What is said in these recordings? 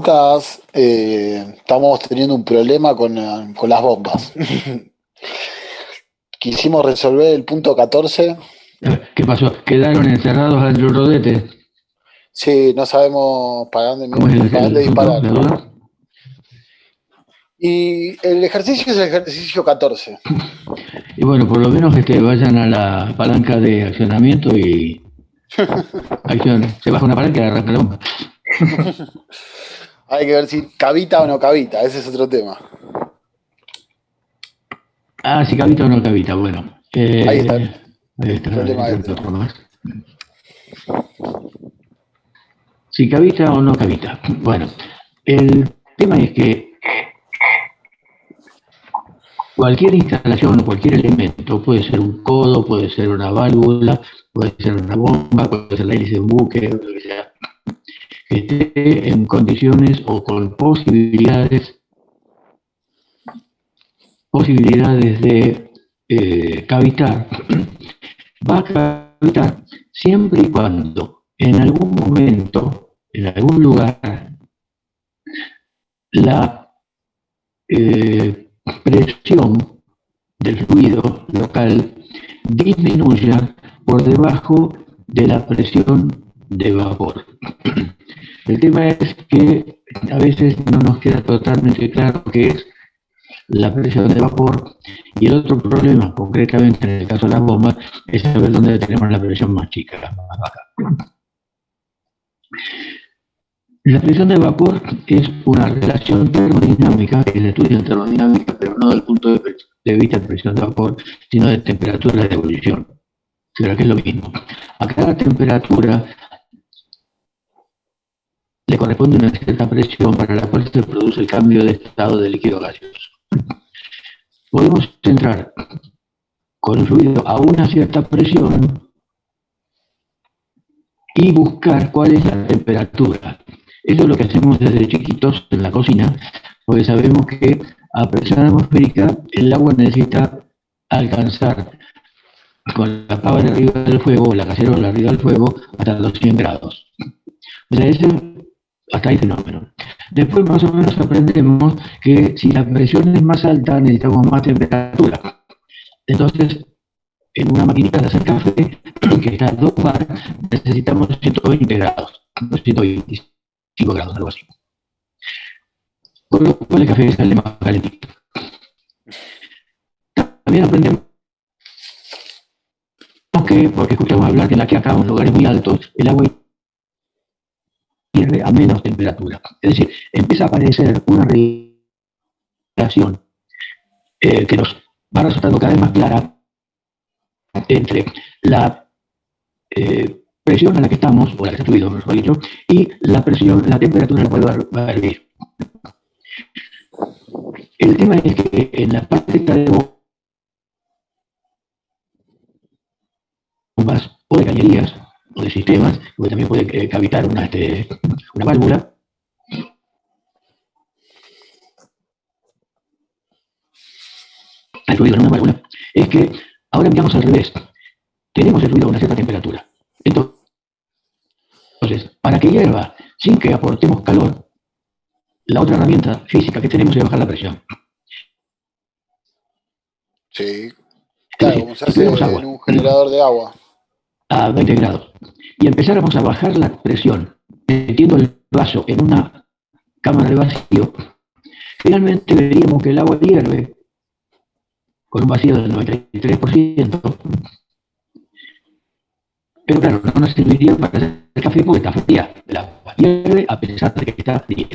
estás? Estamos teniendo un problema con las bombas. Quisimos resolver el punto 14. ¿Qué pasó? ¿Quedaron encerrados al rodete? Sí, no sabemos ¿Cómo es para el dónde asunto? disparar. ¿La duda? Y el ejercicio es el ejercicio 14. Y bueno, por lo menos vayan a la palanca de accionamiento y acción. Se baja una palanca y arranca la bomba. Hay que ver si cavita o no cavita, ese es otro tema. Ah, si cavita o no cavita, bueno. Ahí está Ahí el está, problema ese es este. otro más. Si cavita o no cavita. Bueno, el tema es que cualquier instalación o cualquier elemento, puede ser un codo, puede ser una válvula, puede ser una bomba, puede ser la hélice de un buque, lo que sea, que esté en condiciones o con posibilidades de cavitar, va a cavitar siempre y cuando en algún momento, en algún lugar, la presión del fluido local disminuya por debajo de la presión de vapor. El tema es que a veces no nos queda totalmente claro qué es la presión de vapor, y el otro problema, concretamente en el caso de las bombas, es saber dónde tenemos la presión más chica, más baja. La presión de vapor es una relación termodinámica, que se estudia en termodinámica, pero no desde el punto de vista de presión de vapor, sino de temperatura de ebullición. Pero que es lo mismo. A cada temperatura le corresponde una cierta presión para la cual se produce el cambio de estado de líquido gaseoso. Podemos entrar con el fluido a una cierta presión y buscar cuál es la temperatura. Eso es lo que hacemos desde chiquitos en la cocina, porque sabemos que a presión atmosférica el agua necesita alcanzar con la pava arriba del fuego, la cacerola arriba del fuego, hasta los 100 grados. O sea, hasta ahí fenómeno. Después más o menos aprendemos que si la presión es más alta necesitamos más temperatura. Entonces, en una maquinita de hacer café, que está a 2 bar, necesitamos 120 grados, 125 grados, algo así. Con lo cual el café sale más calentito. También aprendemos que, porque escuchamos hablar que acá en lugares muy altos, el agua hierve a menos temperatura. Es decir, empieza a aparecer una relación que nos va resultando cada vez más clara entre la presión a la que estamos, o la que está fluido, mejor dicho, y la presión, la temperatura a la cual va a hervir. El tema es que en la parte de bombas o de cañerías o de sistemas, porque también puede cavitar una válvula, el fluido en una válvula, es que ahora miramos al revés. Tenemos el fluido a una cierta temperatura. Entonces, para que hierva sin que aportemos calor, la otra herramienta física que tenemos es bajar la presión. Sí, Es claro, decir, como se si tuviéramos hace en agua un generador de agua. a 20 grados y empezáramos a bajar la presión metiendo el vaso en una cámara de vacío, finalmente veríamos que el agua hierve con un vacío del 93%, pero claro, no nos serviría para hacer el café porque está fría. El agua hierve a pesar de que está fría.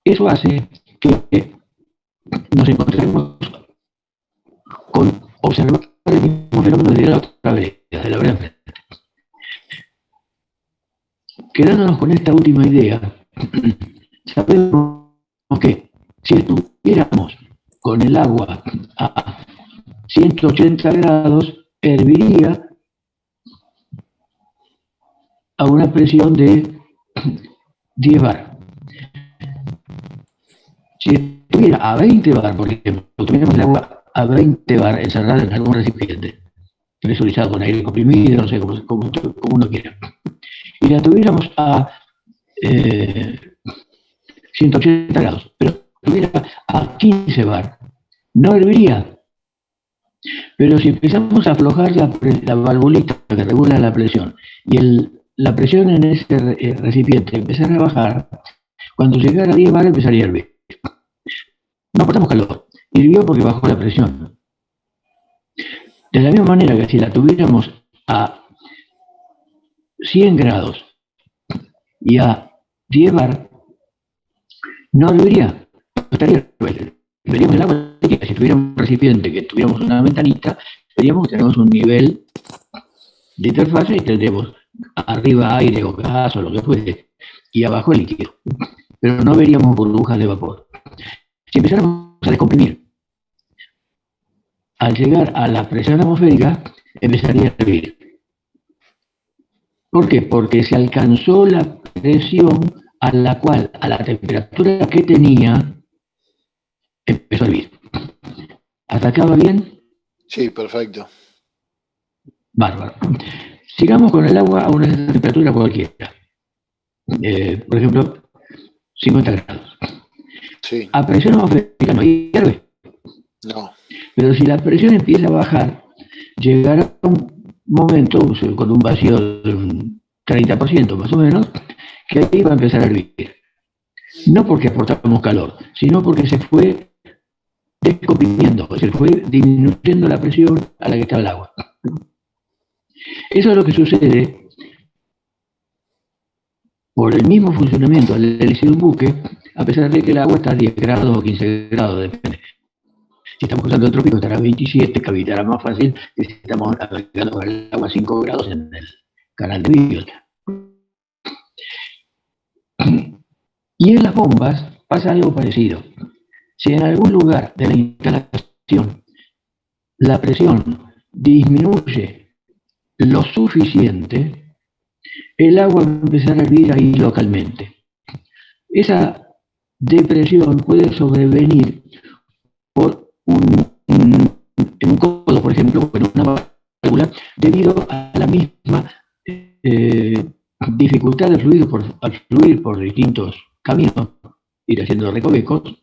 Eso hace que nos encontremos con observar el mismo fenómeno de la otra vez, de la verdad. Quedándonos con esta última idea, sabemos que si estuviéramos con el agua a 180 grados, herviría a una presión de 10 bar. Si estuviera a 20 bar, por ejemplo, tuviéramos el agua a 20 bar encerrada en algún recipiente, presurizado con aire comprimido, no sé, como uno quiera, Si la tuviéramos a 180 grados, pero estuviera a 15 bar, no herviría. Pero si empezamos a aflojar la valvulita que regula la presión y la presión en ese recipiente empezara a bajar, cuando llegara a 10 bar empezaría a hervir. No aportamos calor, hirvió porque bajó la presión. De la misma manera que si la tuviéramos a 100 grados y a 10 bar, no herviría, estaría veríamos el agua líquida. Si tuviéramos un recipiente que tuviéramos una ventanita, veríamos que tenemos un nivel de interfase y tendremos arriba aire o gas o lo que fuese, y abajo el líquido. Pero no veríamos burbujas de vapor. Si empezáramos a descomprimir, al llegar a la presión atmosférica, empezaría a hervir. ¿Por qué? Porque se alcanzó la presión a la cual, a la temperatura que tenía, empezó a hervir. ¿Hasta acá va bien? Sí, perfecto. Bárbaro. Sigamos con el agua a una temperatura cualquiera. Por ejemplo, 50 grados. Sí. A presión atmosférica no hierve. No. Pero si la presión empieza a bajar, llegará un momento, con un vacío del 30% más o menos, que ahí va a empezar a hervir. No porque aportamos calor, sino porque se fue descomprimiendo, se fue disminuyendo la presión a la que está el agua. Eso es lo que sucede por el mismo funcionamiento al hélice de un buque, a pesar de que el agua está a 10 grados o 15 grados, depende. Si estamos cruzando el trópico estará a 27, cavitará más fácil que si estamos navegando por el agua a 5 grados en el canal de Beagle. Y en las bombas pasa algo parecido. Si en algún lugar de la instalación la presión disminuye lo suficiente, el agua va a empezar a hervir ahí localmente. Esa depresión puede sobrevenir por en un codo, por ejemplo, o en una válvula, debido a la misma dificultad de fluir por distintos caminos, ir haciendo recovecos.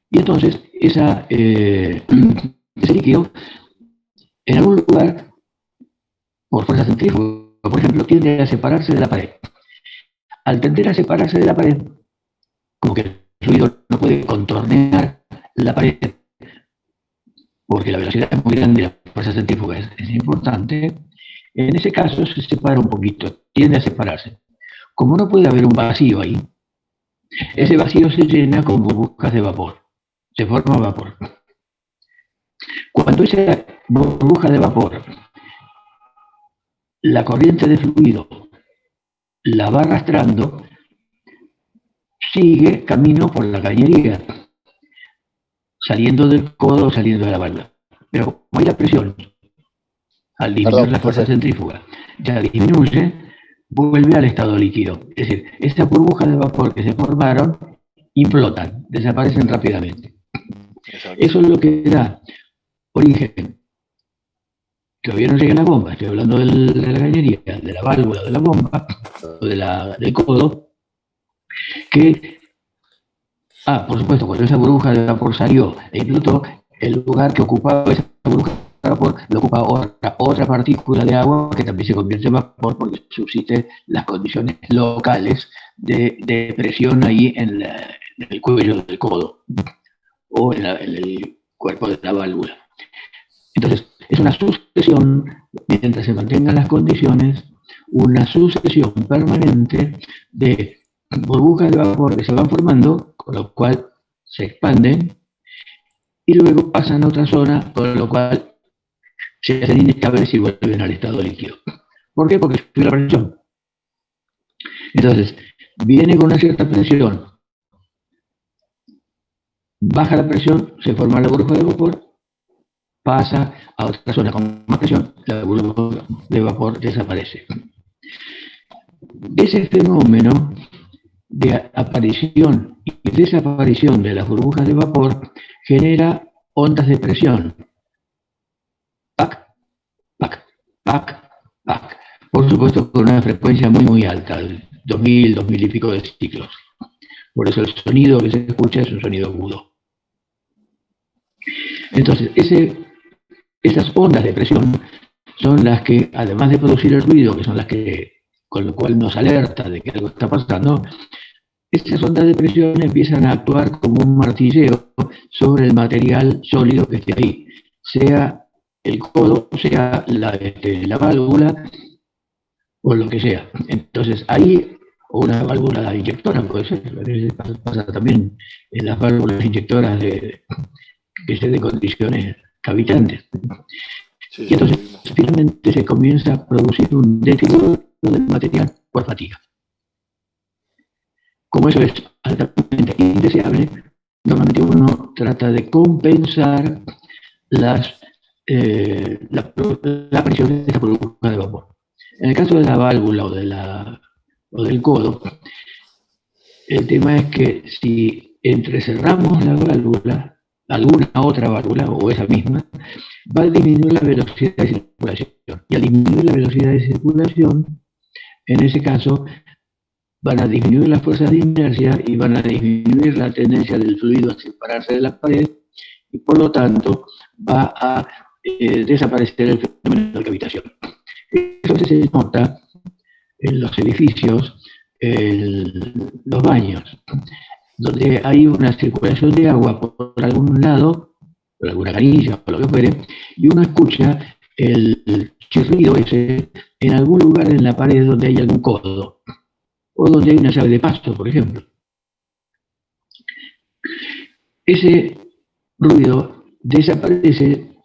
Y entonces ese líquido, en algún lugar, por fuerza centrífuga, por ejemplo, tiende a separarse de la pared. Al tender a separarse de la pared, como que el fluido no puede contornear la pared, porque la velocidad es muy grande y la fuerza centrífuga es importante, en ese caso se separa un poquito, tiende a separarse. Como no puede haber un vacío ahí, ese vacío se llena con burbujas de vapor, se forma vapor. Cuando esa burbuja de vapor, la corriente de fluido la va arrastrando, sigue camino por la cañería, saliendo del codo o saliendo de la válvula. Pero como hay la presión, al disminuir la fuerza centrífuga, ya disminuye, vuelve al estado líquido. Es decir, esas burbujas de vapor que se formaron implotan, desaparecen rápidamente. Exacto. Eso es lo que da origen. Todavía no llega la bomba, estoy hablando de la cañería, de la válvula de la bomba, o del codo, que, por supuesto, cuando esa burbuja de vapor salió e implotó, el lugar que ocupaba esa burbuja de vapor lo ocupa otra partícula de agua que también se convierte en vapor porque subsisten las condiciones locales de presión ahí en el cuello del codo o en el cuerpo de la válvula. Entonces, es una sucesión, mientras se mantengan las condiciones, una sucesión permanente de burbujas de vapor que se van formando, con lo cual se expanden, y luego pasan a otra zona, con lo cual se hacen inestables y vuelven al estado líquido. ¿Por qué? Porque sube la presión. Entonces, viene con una cierta presión, baja la presión, se forma la burbuja de vapor, pasa a otra zona con más presión, la burbuja de vapor desaparece. Ese fenómeno de aparición y desaparición de las burbujas de vapor genera ondas de presión. pac, pac. Por supuesto con una frecuencia muy muy alta, 2000, 2000 y pico de ciclos. Por eso el sonido que se escucha es un sonido agudo. Entonces, esas ondas de presión son las que, además de producir el ruido, que son las que, con lo cual nos alerta de que algo está pasando, esas ondas de presión empiezan a actuar como un martilleo sobre el material sólido que esté ahí, sea el codo, sea la válvula o lo que sea. Entonces ahí, o una válvula inyectora, puede ser, a veces pasa también en las válvulas inyectoras que sean de condiciones cavitantes. Sí, Y entonces finalmente se comienza a producir un deterioro del material por fatiga. Como eso es altamente indeseable, normalmente uno trata de compensar la presión de esa burbuja de vapor. En el caso de la válvula o del codo, el tema es que si entrecerramos la válvula, alguna otra válvula o esa misma, va a disminuir la velocidad de circulación. Y al disminuir la velocidad de circulación, en ese caso, van a disminuir las fuerzas de inercia y van a disminuir la tendencia del fluido a separarse de la pared y por lo tanto va a desaparecer el fenómeno de cavitación. Entonces se nota en los edificios, los baños, donde hay una circulación de agua por algún lado, por alguna canilla o lo que fuere, y uno escucha el chirrido ese en algún lugar en la pared donde hay algún codo, o donde hay una llave de pasto, por ejemplo. Ese ruido desaparece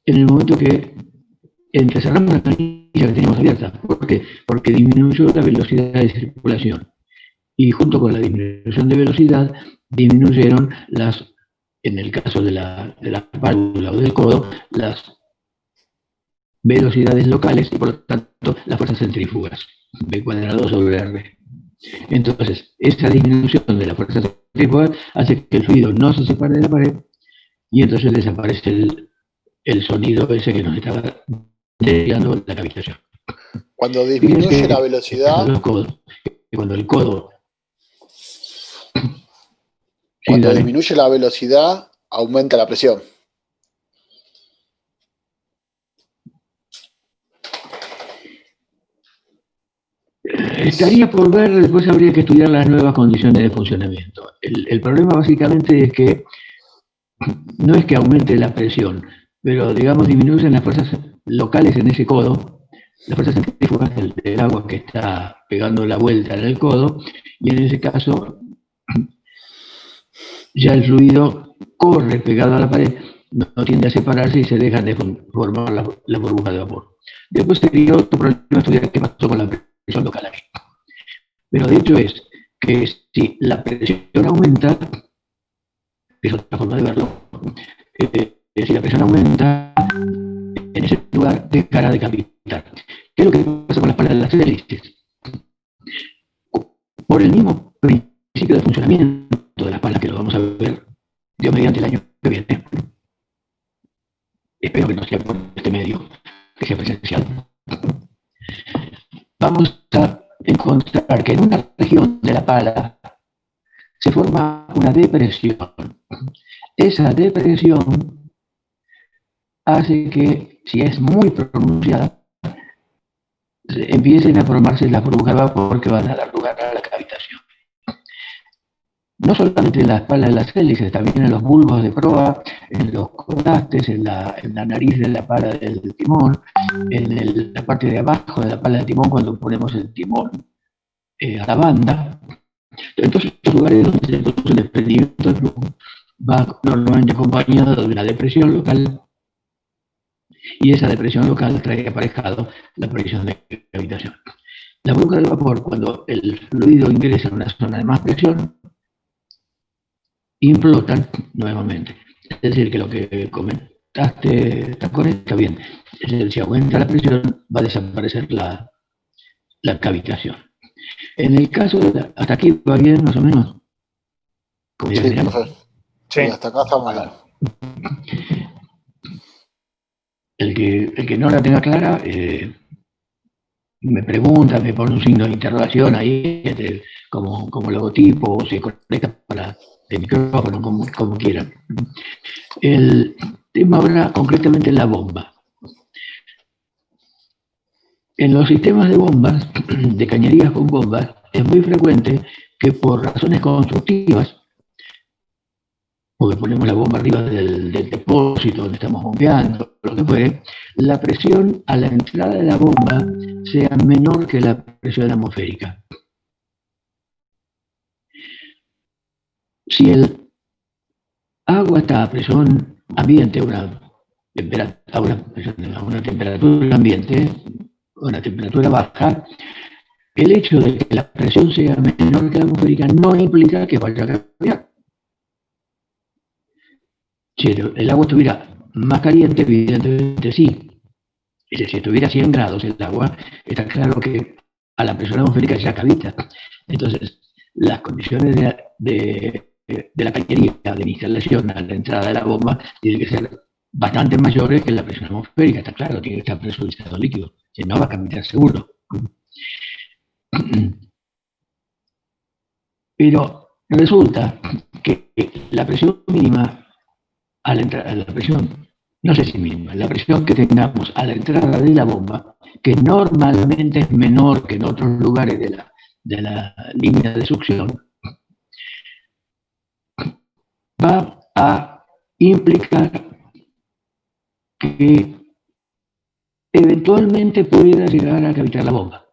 en el momento que entrecerramos la canilla que teníamos abierta. ¿Por qué? Porque disminuyó la velocidad de circulación. Y junto con la disminución de velocidad, disminuyeron en el caso de la válvula o del codo, las velocidades locales y por lo tanto las fuerzas centrífugas, B cuadrado sobre R. Entonces, esa disminución de la fuerza centrífuga hace que el fluido no se separe de la pared y entonces desaparece el sonido ese que nos estaba desviando la cavitación. Cuando disminuye la velocidad... Cuando el codo... Cuando disminuye la velocidad, aumenta la presión. Estaría por ver, después habría que estudiar las nuevas condiciones de funcionamiento. El problema básicamente es que no es que aumente la presión, pero digamos disminuyen las fuerzas locales en ese codo, las fuerzas centrífugas del agua que está pegando la vuelta en el codo, y en ese caso ya el fluido corre pegado a la pared, no tiende a separarse y se dejan de formar la burbuja de vapor. Después sería otro problema estudiar qué pasó con la presión local aquí. Pero de hecho es que si la presión aumenta, es otra forma de verlo, si la presión aumenta, en ese lugar dejará de cavitar. ¿Qué es lo que pasa con las palas de las hélices? Por el mismo principio de funcionamiento de las palas, que lo vamos a ver Dios mediante el año que viene. Espero que no sea por este medio, que sea presencial. Vamos a encontrar que en una región de la pala se forma una depresión. Esa depresión hace que, si es muy pronunciada, empiecen a formarse las burbujas de vapor que van a dar lugar a la cavitación. No solamente en las palas de las hélices, también en los bulbos de proa, en los contrastes, en la nariz de la pala del timón, en la parte de abajo de la pala del timón cuando ponemos el timón a la banda. En todos estos lugares donde se produce el desprendimiento del flujo, va normalmente acompañado de una depresión local, y esa depresión local trae aparejado la presión de cavitación. La burbuja de vapor, cuando el fluido ingresa en una zona de más presión, implotan nuevamente. Es decir, que lo que comentaste está bien. Es decir, si aumenta la presión, va a desaparecer la cavitación. En el caso de hasta aquí va bien, más o menos. Sí, perfecto. Sí, hasta acá estamos bien. el que no la tenga clara, me pregunta, me pone un signo de interrogación ahí, como logotipo, o se conecta para el micrófono, como quieran. El tema ahora concretamente es la bomba. En los sistemas de bombas, de cañerías con bombas, es muy frecuente que por razones constructivas, porque ponemos la bomba arriba del depósito donde estamos bombeando, lo que fuere, la presión a la entrada de la bomba sea menor que la presión atmosférica. Si el agua está a presión ambiente, a una temperatura ambiente, una temperatura baja, el hecho de que la presión sea menor que la atmosférica no implica que vaya a cambiar. Si el agua estuviera más caliente, evidentemente sí. Si estuviera a 100 grados el agua, está claro que a la presión atmosférica ya cabita. Entonces, las condiciones de la cañería, de la instalación a la entrada de la bomba, tienen que ser bastante mayores que la presión atmosférica. Está claro, tiene que estar presurizado el líquido. Si no, va a cabitar seguro. Pero resulta que la presión mínima a la presión, no sé si mínima, la presión que tengamos a la entrada de la bomba, que normalmente es menor que en otros lugares de la línea de succión, va a implicar que eventualmente pueda llegar a cavitar la bomba.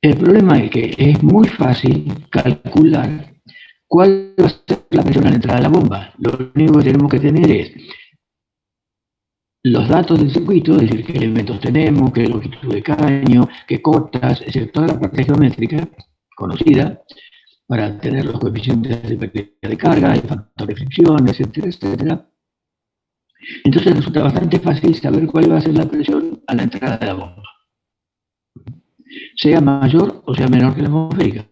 El problema es que es muy fácil calcular cuál va a ser la presión a la entrada de la bomba. Lo único que tenemos que tener es los datos del circuito, es decir, qué elementos tenemos, qué longitud de caño, qué cotas, es decir, toda la parte geométrica conocida para tener los coeficientes de pérdida de carga, el factor de fricción, etcétera, etcétera. Entonces resulta bastante fácil saber cuál va a ser la presión a la entrada de la bomba, sea mayor o sea menor que la atmosférica,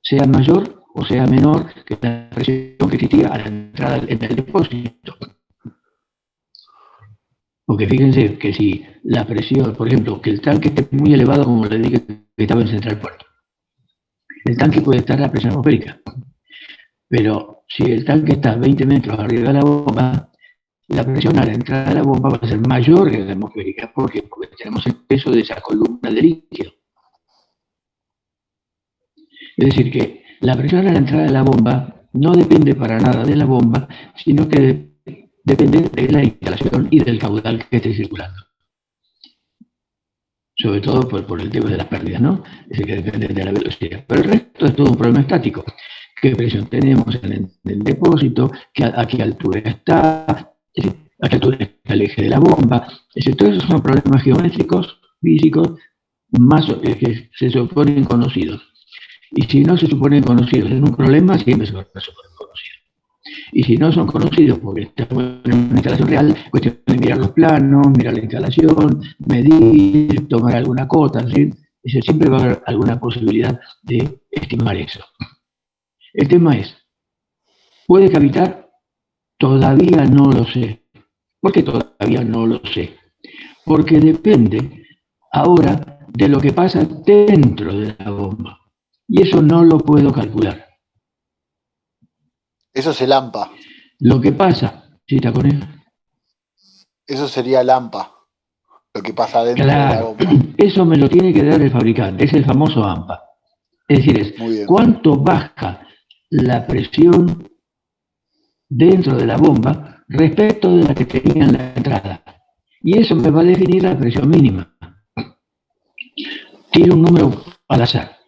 sea mayor o sea menor que la presión que existía a la entrada en el depósito. Porque fíjense que si la presión, por ejemplo, que el tanque esté muy elevado, como le dije que estaba en Central Puerto, el tanque puede estar a presión atmosférica, pero si el tanque está a 20 metros arriba de la bomba, la presión a la entrada de la bomba va a ser mayor que la atmosférica. ¿Por qué? Porque tenemos el peso de esa columna de líquido. Es decir, que la presión a la entrada de la bomba no depende para nada de la bomba, sino que depende de la instalación y del caudal que esté circulando. Sobre todo por el tema de las pérdidas, ¿no? Es decir, que depende de la velocidad. Pero el resto es todo un problema estático. ¿Qué presión tenemos en el depósito? ¿A qué altura está? Es decir, ¿a qué altura está el eje de la bomba? Es decir, todos esos son problemas geométricos, físicos, más que se suponen conocidos. Y si no se suponen conocidos en un problema, siempre se suponen conocidos. Y si no son conocidos porque estamos en una instalación real, cuestión de mirar los planos, mirar la instalación, medir, tomar alguna cota, ¿sí? Siempre va a haber alguna posibilidad de estimar eso. El tema es, ¿puede cavitar? Todavía no lo sé. ¿Por qué todavía no lo sé? Porque depende ahora de lo que pasa dentro de la bomba. Y eso no lo puedo calcular. Eso es el AMPA. Lo que pasa, ¿sí está con él? Eso sería el AMPA, lo que pasa dentro de la Claro, bomba. eso me lo tiene que dar el fabricante, es el famoso AMPA. Es decir, es cuánto baja la presión dentro de la bomba respecto de la que tenía en la entrada. Y eso me va a definir la presión mínima. Tiene un número al azar.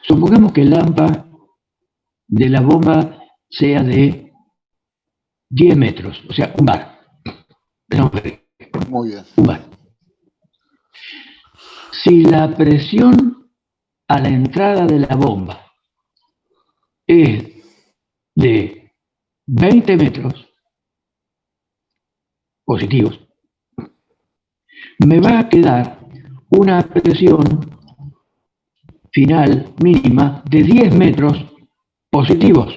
Supongamos que el AMPA de la bomba sea de 10 metros, o sea, un bar. Muy bien. Un bar. Si la presión a la entrada de la bomba es de 20 metros positivos, me va a quedar una presión final mínima de 10 metros positivos.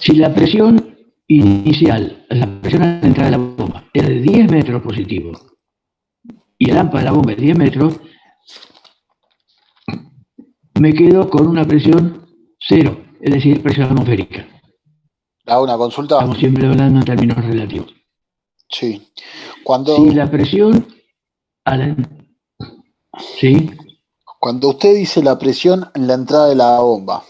Si la presión inicial, la presión a la entrada de la bomba, es de 10 metros positivo, y el AMPA de la bomba es 10 metros, me quedo con una presión cero, es decir, presión atmosférica. ¿Hago una consulta? Estamos siempre hablando en términos relativos. Sí. Si la presión a la... ¿Sí? Cuando usted dice la presión en la entrada de la bomba,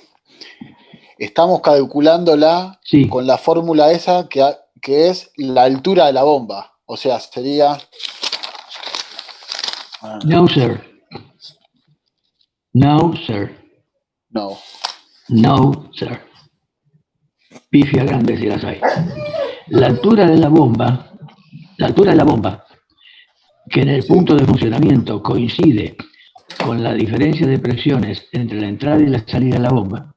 estamos calculándola Sí. con la fórmula esa que es la altura de la bomba. O sea, sería... No, sir. No, sir. No. No, sir. Pifia grande si las hay. La altura de la bomba, que en el punto de funcionamiento coincide con la diferencia de presiones entre la entrada y la salida de la bomba,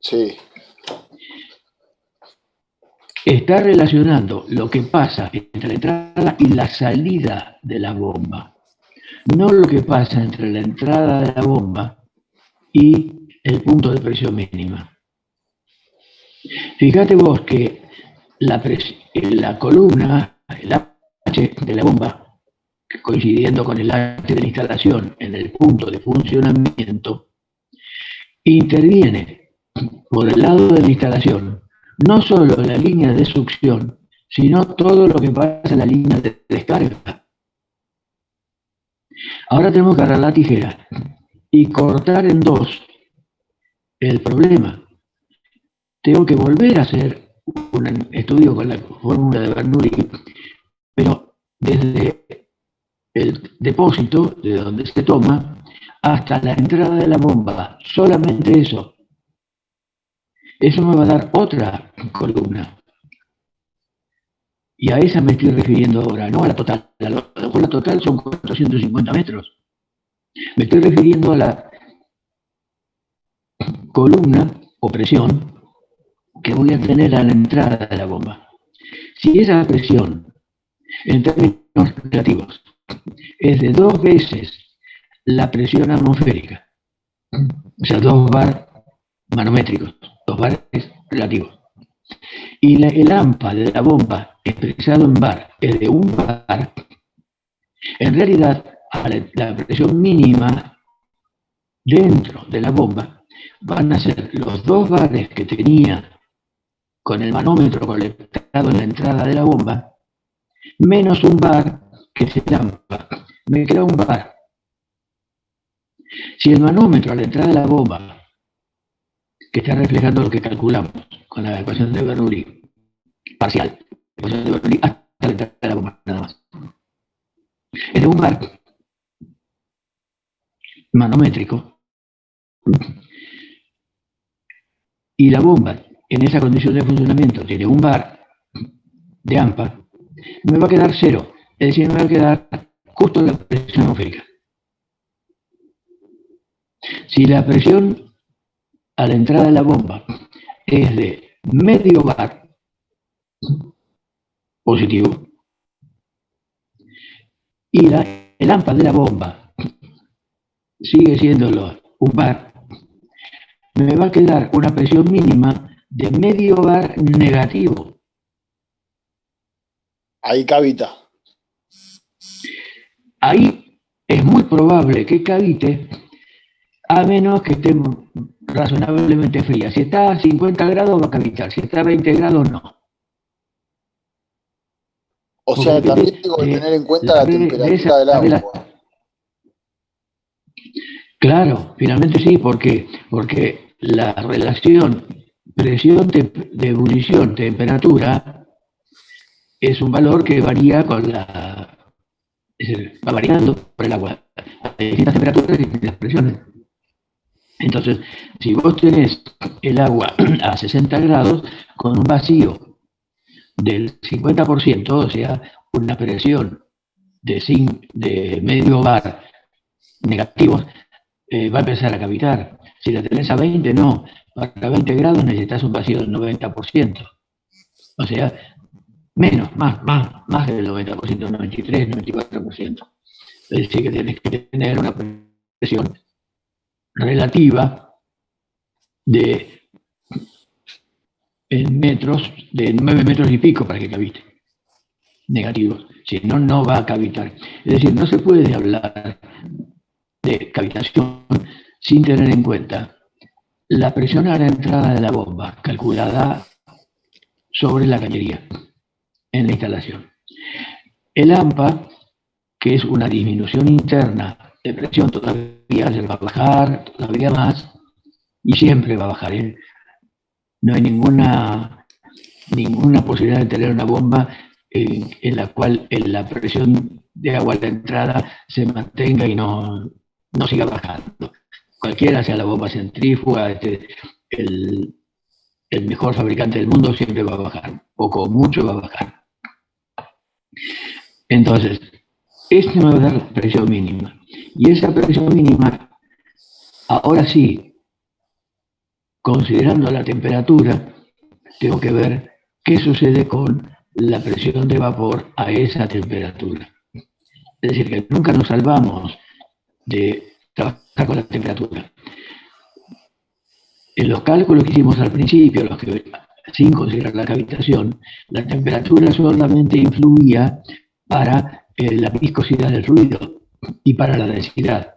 Sí. está relacionando lo que pasa entre la entrada y la salida de la bomba, no lo que pasa entre la entrada de la bomba y el punto de presión mínima. Fíjate vos que la columna, el H de la bomba, coincidiendo con el H de la instalación en el punto de funcionamiento, interviene por el lado de la instalación no solo la línea de succión, sino todo lo que pasa en la línea de descarga. Ahora tenemos que agarrar la tijera y cortar en dos el problema. Tengo que volver a hacer un estudio con la fórmula de Bernoulli, pero desde el depósito, de donde se toma, hasta la entrada de la bomba. Solamente eso. Eso me va a dar otra columna. Y a esa me estoy refiriendo ahora, no a la total. La total son 450 metros. Me estoy refiriendo a la columna o presión que voy a tener a la entrada de la bomba. Si esa presión, en términos relativos, es de 2 veces la presión atmosférica, o sea, 2 bar manométricos, 2 bares relativos, y el AMPA de la bomba expresado en bar es de 1 bar, en realidad a la presión mínima dentro de la bomba van a ser los 2 bares que tenía con el manómetro conectado en la entrada de la bomba, menos 1 bar que es el AMPA. Me queda 1 bar. Si el manómetro a la entrada de la bomba, que está reflejando lo que calculamos con la ecuación de Bernoulli, parcial, ecuación de Bernoulli hasta la entrada de la bomba, nada más, es de 1 bar manométrico, y la bomba en esa condición de funcionamiento tiene 1 bar de AMPA, me va a quedar 0, es decir, me va a quedar justo la presión atmosférica. Si la presión a la entrada de la bomba es de medio bar positivo y el AMPA de la bomba sigue siendo 1 bar, me va a quedar una presión mínima de medio bar negativo. Ahí cavita. Ahí es muy probable que cavite, a menos que esté razonablemente fría. Si está a 50 grados va a cavitar, si está a 20 grados no. O sea, también tengo que tener en cuenta la temperatura del agua. Claro, finalmente sí, porque la relación presión de ebullición, temperatura, es un valor que varía va variando por el agua. Hay distintas temperaturas y distintas presiones. Entonces, si vos tenés el agua a 60 grados con un vacío del 50%, o sea, una presión de medio bar negativo, va a empezar a cavitar. Si la tenés a 20, no. Para 20 grados necesitas un vacío del 90%. O sea, menos, más del 90%, 93, 94%. Es decir, que tenés que tener una presión relativa de en metros, de 9 metros y pico para que cavite, negativos. Si no, no va a cavitar. Es decir, no se puede hablar de cavitación sin tener en cuenta la presión a la entrada de la bomba, calculada sobre la cañería en la instalación. El AMPA, que es una disminución interna de presión, todavía se va a bajar, todavía más, y siempre va a bajar. No hay ninguna posibilidad de tener una bomba en la cual la presión de agua a la entrada se mantenga y no siga bajando. Cualquiera sea la bomba centrífuga, el, el mejor fabricante del mundo siempre va a bajar, poco o mucho va a bajar. Entonces, este me va a dar presión mínima. Y esa presión mínima, ahora sí, considerando la temperatura, tengo que ver qué sucede con la presión de vapor a esa temperatura. Es decir, que nunca nos salvamos de trabajar con la temperatura. En los cálculos que hicimos al principio, los que sin considerar la cavitación, la temperatura solamente influía para la viscosidad del ruido y para la densidad.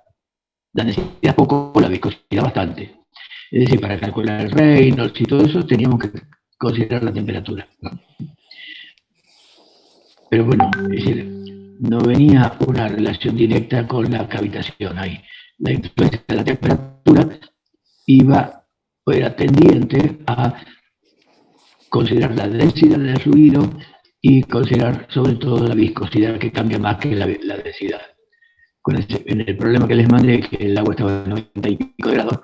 La densidad poco, la viscosidad bastante. Es decir, para calcular el Reynolds y todo eso teníamos que considerar la temperatura. Pero bueno, es decir, no venía una relación directa con la cavitación ahí. La influencia de la temperatura era tendiente a considerar la densidad del ruido y considerar sobre todo la viscosidad, que cambia más que la densidad. En el problema que les mandé, que el agua estaba a 90 y pico grados,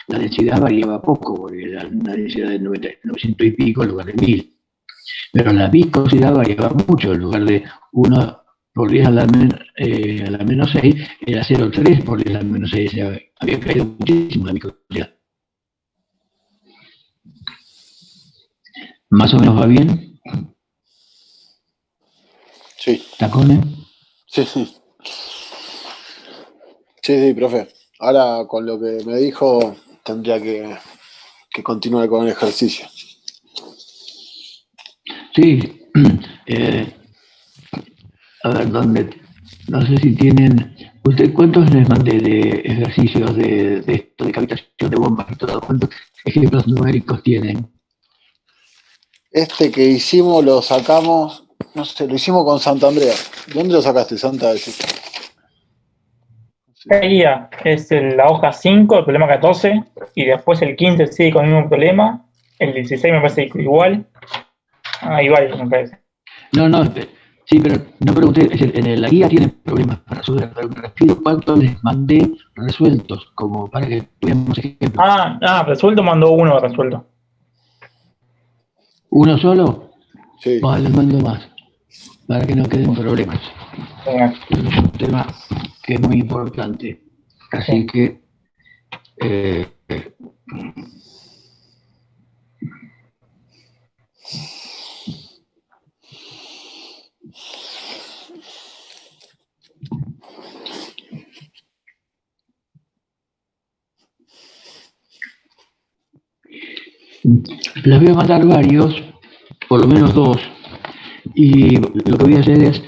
la densidad variaba poco, porque era una densidad de 900 y pico en lugar de 1000. Pero la viscosidad variaba mucho, en lugar de 1 por 10 a la menos 6, era 0,3 por 10 a la menos 6, o sea, había caído muchísimo la viscosidad. ¿Más o menos va bien? Sí. ¿Tacones? Sí, sí. Sí, profe. Ahora con lo que me dijo, tendría que continuar con el ejercicio. Sí. A ver, no sé si tienen. ¿Cuántos les mandé de ejercicios de esto, de cavitación de bombas y todo? ¿Cuántos ejemplos numéricos tienen? Este que hicimos lo sacamos, no sé, lo hicimos con Santa Andrea. ¿Dónde lo sacaste, Santa? Sería, es la hoja 5, el problema 14, y después el 15 sigue con el mismo problema, el 16 me parece igual, hay varios me parece. No, sí, pero no pregunté, es decir, en la guía tienen problemas para resolver, pero me refiero cuántos les mandé resueltos, como para que tuviéramos ejemplos. Resuelto mandó uno resuelto. ¿Uno solo? Sí. Bueno, les mando más, para que no queden problemas. Es un tema que es muy importante. Así que les voy a mandar varios, por lo menos 2, y lo que voy a hacer es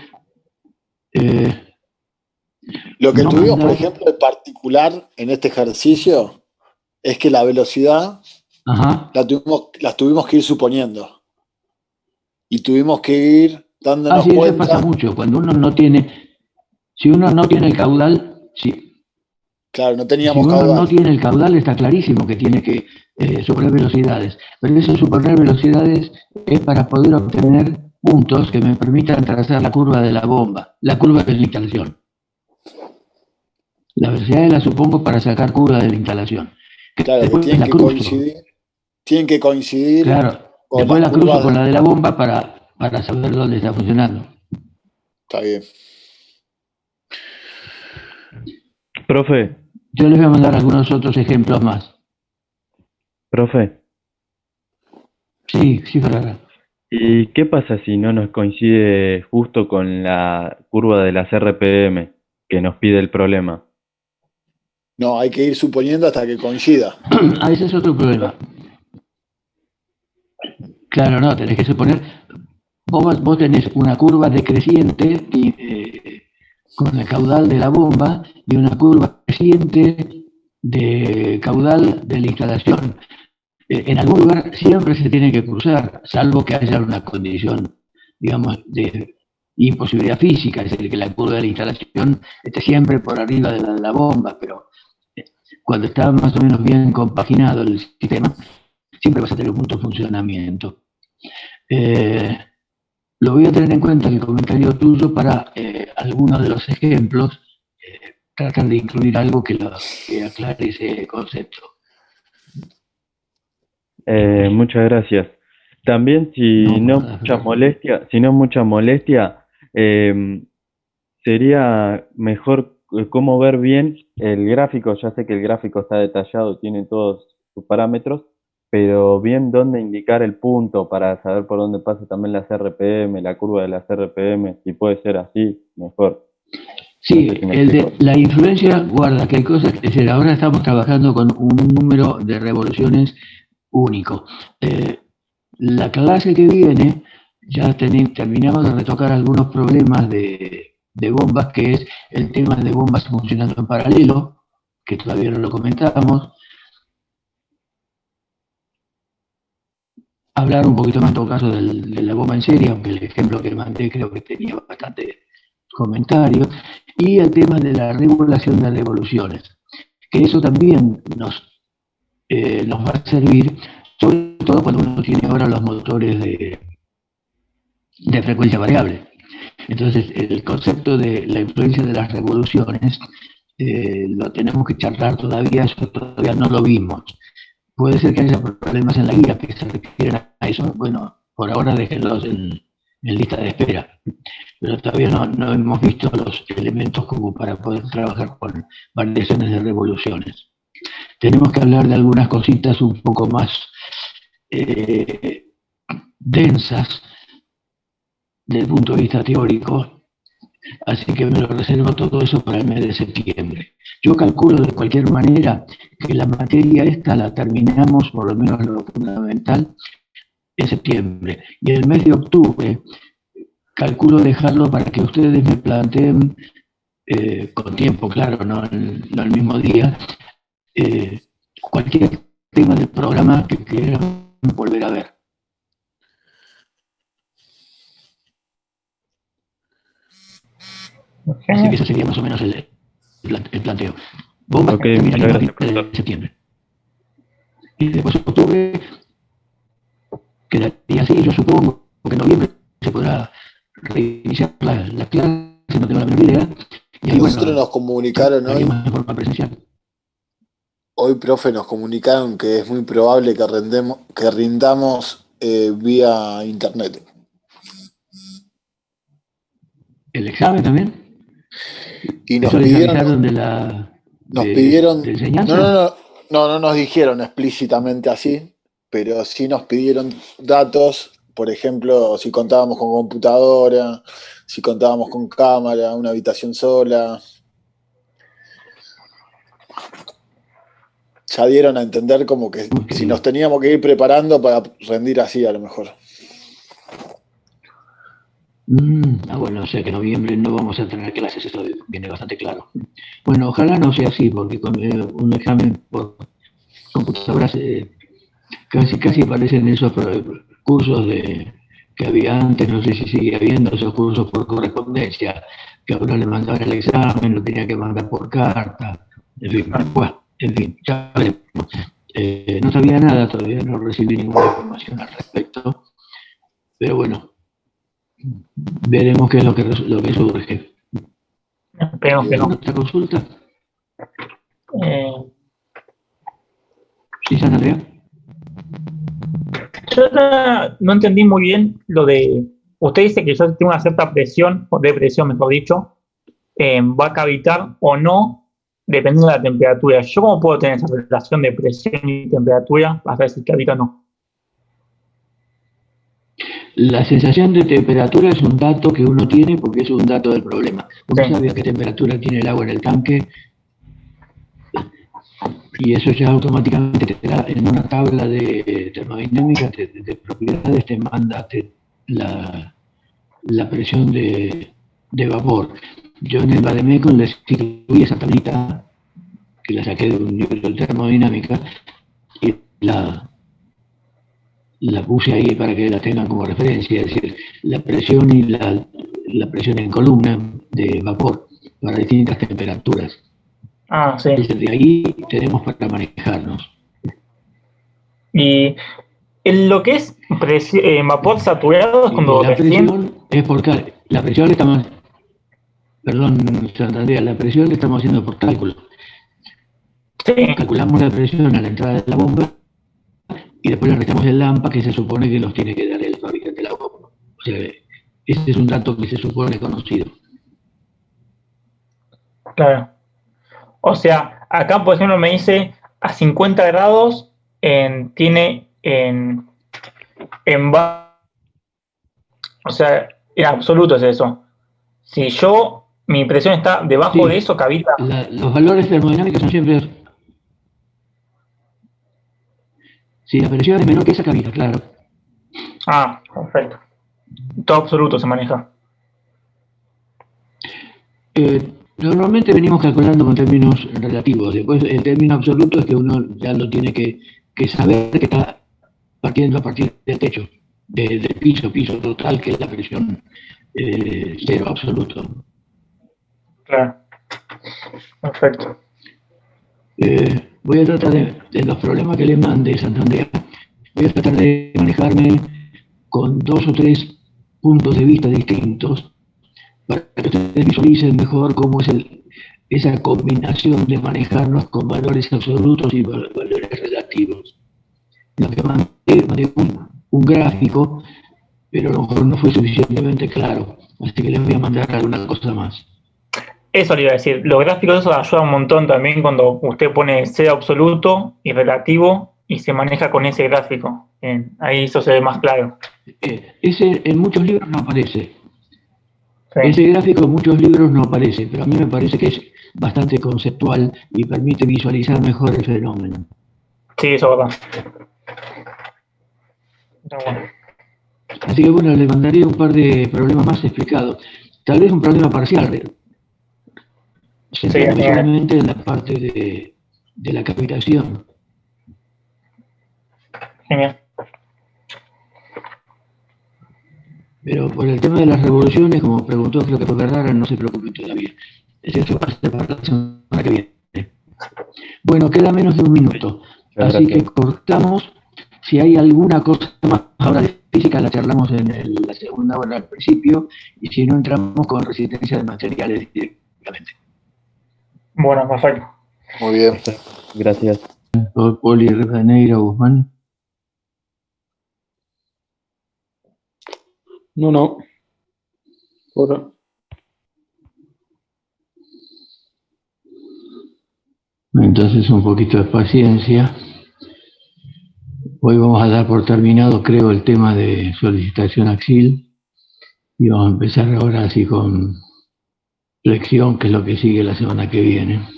lo que tuvimos, por ejemplo, en particular en este ejercicio es que la velocidad la tuvimos que ir suponiendo. Y tuvimos que ir dándonos cuenta. Eso pasa mucho. Cuando uno no tiene, si uno no tiene el caudal, claro, no teníamos si uno caudal. no tiene el caudal, está clarísimo que tiene que superar velocidades. Pero eso superar velocidades es para poder obtener puntos que me permitan trazar la curva de la bomba, la curva de la instalación. Las velocidades las supongo para sacar curva de la instalación. Claro, que tienen que coincidir. Claro, después la cruzo con la de la bomba para saber dónde está funcionando. Está bien. Profe. Yo les voy a mandar algunos otros ejemplos más. Profe. Sí, Ferrara. ¿Y qué pasa si no nos coincide justo con la curva de las RPM que nos pide el problema? No, hay que ir suponiendo hasta que coincida. Ese es otro problema. Claro, no, tenés que suponer, vos tenés una curva decreciente con el caudal de la bomba y una curva creciente de caudal de la instalación. En algún lugar siempre se tiene que cruzar, salvo que haya una condición, digamos, de imposibilidad física, es decir, que la curva de la instalación esté siempre por arriba de la bomba, pero cuando está más o menos bien compaginado el sistema, siempre vas a tener un punto de funcionamiento. Lo voy a tener en cuenta en el comentario tuyo para algunos de los ejemplos, tratar de incluir algo que aclare ese concepto. Muchas gracias. También, si no mucha molestia, sería mejor cómo ver bien el gráfico. Ya sé que el gráfico está detallado, tiene todos sus parámetros, pero bien dónde indicar el punto para saber por dónde pasa también la RPM, la curva de la RPM, si puede ser así, mejor. Sí, no sé si la influencia, guarda, que hay cosas, es decir, ahora estamos trabajando con un número de revoluciones único. La clase que viene, ya terminamos de retocar algunos problemas de bombas, que es el tema de bombas funcionando en paralelo, que todavía no lo comentamos. Hablar un poquito más en todo caso de la bomba en serie, aunque el ejemplo que mandé creo que tenía bastante comentarios, y el tema de la regulación de revoluciones, que eso también nos va a servir, sobre todo cuando uno tiene ahora los motores de frecuencia variable. Entonces, el concepto de la influencia de las revoluciones lo tenemos que charlar todavía, eso todavía no lo vimos. Puede ser que haya problemas en la guía que se refieren a eso. Bueno, por ahora déjenlos en lista de espera. Pero todavía no hemos visto los elementos como para poder trabajar con variaciones de revoluciones. Tenemos que hablar de algunas cositas un poco más densas desde el punto de vista teórico, así que me lo reservo todo eso para el mes de septiembre. Yo calculo de cualquier manera que la materia esta la terminamos, por lo menos lo fundamental, en septiembre. Y el mes de octubre calculo dejarlo para que ustedes me planteen, con tiempo, claro, no el mismo día, cualquier tema del programa que quieran volver a ver. Así que eso sería más o menos el planteo. Bomba termina en septiembre. Y después octubre quedaría así, yo supongo que en noviembre se podrá reiniciar la clase, no tengo la menor idea. Y ahí, nosotros nos comunicaron hoy. Más de forma presencial. Hoy, profe, nos comunicaron que es muy probable que rindamos vía internet. ¿El examen también? Y nos pidieron. Nos pidieron. ¿De enseñanza? No nos dijeron explícitamente así, pero sí nos pidieron datos, por ejemplo, si contábamos con computadora, si contábamos con cámara, una habitación sola. Ya dieron a entender como que si nos teníamos que ir preparando para rendir así a lo mejor. Bueno, o sea que en noviembre no vamos a tener clases, eso viene bastante claro. Bueno, ojalá no sea así, porque con un examen por computadoras casi parecen esos cursos que había antes, no sé si sigue habiendo esos cursos por correspondencia, que a uno le mandaban el examen, lo tenía que mandar por carta, en fin, ya veremos. No sabía nada, todavía no recibí ninguna información al respecto, pero bueno, veremos qué es lo que surge. Esperemos que no. ¿Otra consulta? ¿Sí, San Andrea? Yo no entendí muy bien lo de... Usted dice que yo tengo una cierta presión, o depresión mejor dicho, va a cavitar o no, dependiendo de la temperatura. ¿Yo cómo puedo tener esa relación de presión y temperatura para ver si cavita o no? La sensación de temperatura es un dato que uno tiene porque es un dato del problema. Uno sabe a qué temperatura tiene el agua en el tanque, Y eso ya automáticamente te da en una tabla de termodinámica de propiedades, te manda la presión de vapor. Yo en el Vademecum les incluí esa tablita que la saqué de un libro de termodinámica y la puse ahí para que la tengan como referencia, es decir, la presión y la presión en columna de vapor para distintas temperaturas. Ah, sí. De ahí tenemos para manejarnos. Y en lo que es vapor saturado es cuando la presión es por la presión estamos, perdón, Santander, la presión que estamos haciendo por cálculo. Sí. Calculamos la presión a la entrada de la bomba y después le restamos el AMPA que se supone que nos tiene que dar el fabricante de la bomba. O sea, ese es un dato que se supone conocido. Claro. O sea, acá por ejemplo me dice a 50 grados tiene o sea, en absoluto es eso. Si mi presión está debajo de eso, cavita. Los valores termodinámicos son siempre. Si la presión es menor que esa, cavita, claro. Ah, perfecto. Todo absoluto se maneja. Normalmente venimos calculando con términos relativos. Después, el término absoluto es que uno ya lo tiene que saber que está partiendo a partir del techo, del piso total, que es la presión cero absoluto. Claro. Perfecto. Voy a tratar de los problemas que le mande Santander, voy a tratar de manejarme con 2 o 3 puntos de vista distintos para que ustedes visualicen mejor cómo es esa combinación de manejarnos con valores absolutos y valores relativos. Lo que mandé un gráfico, pero a lo mejor no fue suficientemente claro, así que les voy a mandar alguna cosa más. Eso le iba a decir, los gráficos eso ayuda un montón también cuando usted pone cero absoluto y relativo y se maneja con ese gráfico. Ahí eso se ve más claro. Ese en muchos libros no aparece. Sí. Ese gráfico en muchos libros no aparece, pero a mí me parece que es bastante conceptual y permite visualizar mejor el fenómeno. Sí, eso es verdad. Bueno. Así que bueno, le mandaría un par de problemas más explicados. Tal vez un problema parcial, centrándome solamente en la parte de la cavitación. Genial. Pero por el tema de las revoluciones, como preguntó, creo que fue Verdad, no se preocupe todavía. Eso va a ser para la semana que viene. Bueno, queda menos de un minuto. Así que cortamos. Si hay alguna cosa más ahora de física, la charlamos en la segunda hora al principio, y si no, entramos con resistencia de materiales directamente. Bueno, perfecto. Muy bien. Gracias. Poli Reneiro Guzmán. No. Entonces, un poquito de paciencia. Hoy vamos a dar por terminado, creo, el tema de solicitación axil. Y vamos a empezar ahora así con flexión, que es lo que sigue la semana que viene.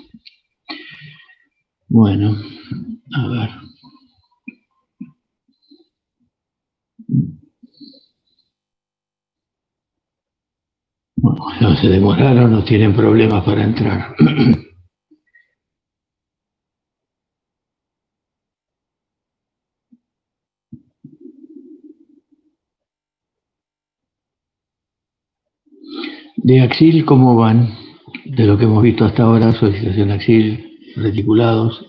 Bueno, a ver. Bueno, no se demoraron, no tienen problemas para entrar. De axil, ¿cómo van? De lo que hemos visto hasta ahora, solicitación axil, reticulados.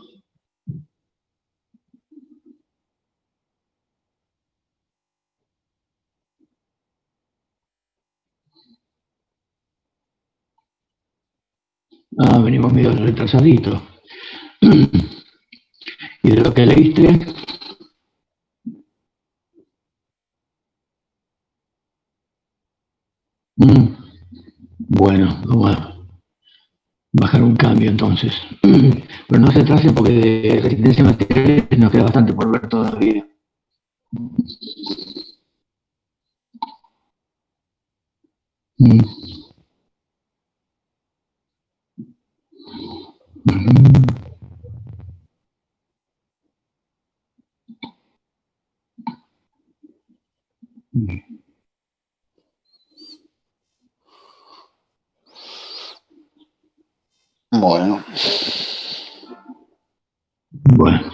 Venimos medio retrasaditos. ¿Y de lo que leíste? Bueno, vamos a bajar un cambio entonces. Pero no se atrase porque de resistencia a materiales nos queda bastante por ver todavía. Bueno. Bueno.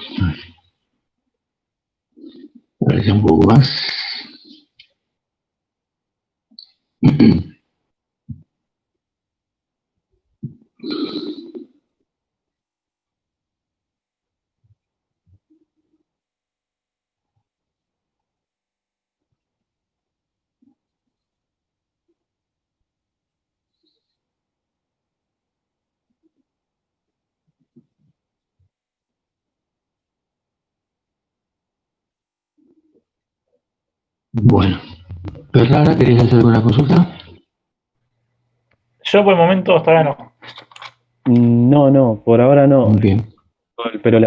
Parece un poco más. Bueno. Ferrara, ¿queréis hacer alguna consulta? Yo por el momento hasta ahora no. No, por ahora no. Bien. Pero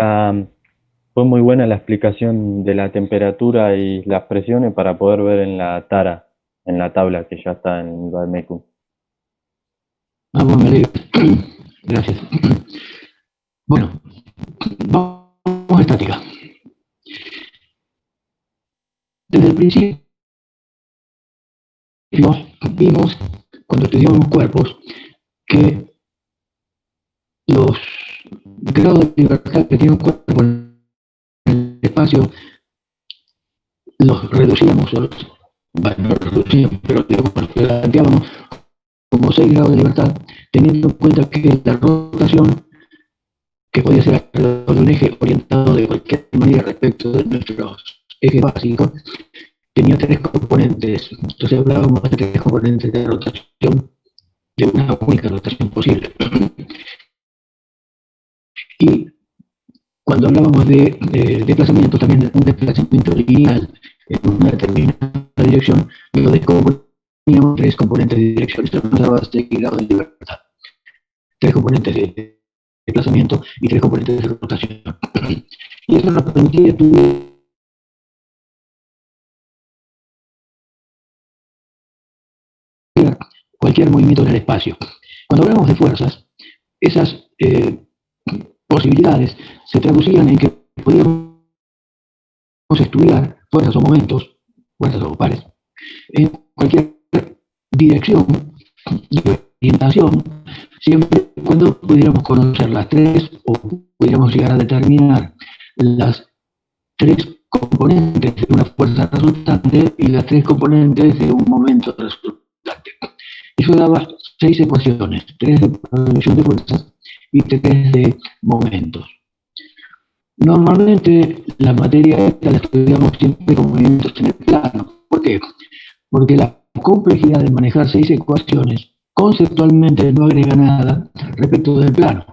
fue muy buena la explicación de la temperatura y las presiones para poder ver en la tara, en la tabla que ya está en el Badmekum. Bueno, me alegro. Gracias. Bueno, vamos a estática. Desde el principio vimos, cuando estudiamos cuerpos, que los grados de libertad que tiene un cuerpo en el espacio los reducíamos, bueno, no los reducíamos, pero digamos, los planteábamos como 6 grados de libertad, teniendo en cuenta que la rotación, que podía ser alrededor de un eje orientado de cualquier manera respecto de nuestros ejes básicos, tenía 3 componentes. Entonces hablábamos de 3 componentes de rotación, de una única rotación posible. Y cuando hablábamos de desplazamiento, también de un desplazamiento lineal en una determinada dirección, lo descomponíamos 3 componentes de dirección. Esto nos daba 6 grados de libertad. 3 componentes de desplazamiento y 3 componentes de rotación. Y eso nos permitía estudiar cualquier movimiento en el espacio. Cuando hablamos de fuerzas, esas posibilidades se traducían en que podíamos estudiar fuerzas o momentos, fuerzas o pares, en cualquier dirección y orientación, siempre y cuando pudiéramos conocer las 3 o pudiéramos llegar a determinar las 3 componentes de una fuerza resultante y las 3 componentes de un momento resultante. Eso daba 6 ecuaciones, 3 de producción de fuerzas y 3 de momentos. Normalmente la materia esta la estudiamos siempre con movimientos en el plano. ¿Por qué? Porque la complejidad de manejar 6 ecuaciones conceptualmente no agrega nada respecto del plano.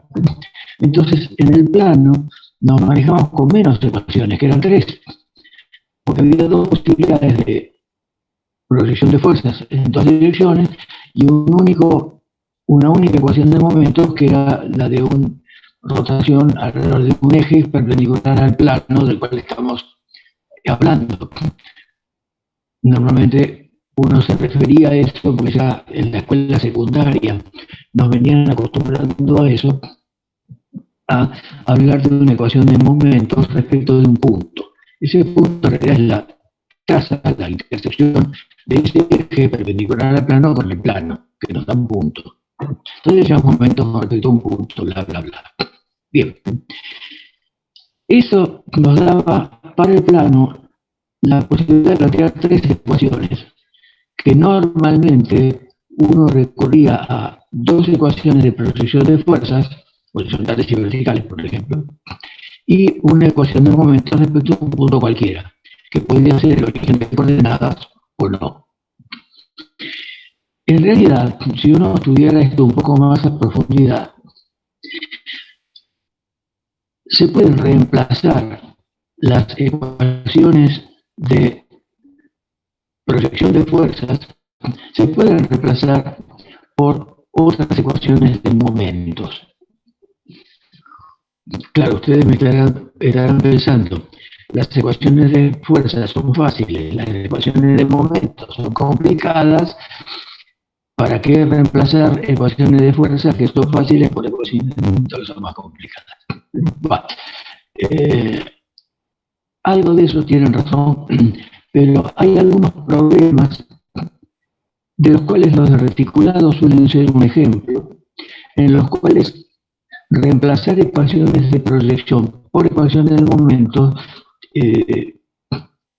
Entonces, en el plano nos manejamos con menos ecuaciones, que eran 3, porque había 2 posibilidades de proyección de fuerzas en 2 direcciones y una única ecuación de momentos, que era la de una rotación alrededor de un eje perpendicular al plano del cual estamos hablando. Normalmente uno se refería a eso porque ya en la escuela secundaria nos venían acostumbrando a eso, a hablar de una ecuación de momentos respecto de un punto. Ese punto en realidad es la traza, la intersección de ese eje perpendicular al plano con el plano, que nos da un punto. Entonces ya momentos respecto a un punto, bla, bla, bla. Bien. Eso nos daba para el plano la posibilidad de plantear 3 ecuaciones, que normalmente uno recurría a 2 ecuaciones de proyección de fuerzas, horizontales y verticales, por ejemplo, y una ecuación de momentos respecto a un punto cualquiera, que podría ser el origen de coordenadas o no. En realidad, si uno estudiara esto un poco más a profundidad, se pueden reemplazar las ecuaciones de proyección de fuerzas, se pueden reemplazar por otras ecuaciones de momentos. Claro, ustedes me estarán pensando, las ecuaciones de fuerzas son fáciles, las ecuaciones de momentos son complicadas, ¿para qué reemplazar ecuaciones de fuerzas que son fáciles por ecuaciones de momentos que son más complicadas? Bueno, algo de eso tienen razón, pero hay algunos problemas de los cuales los de reticulado suelen ser un ejemplo, en los cuales reemplazar ecuaciones de proyección por ecuaciones del momento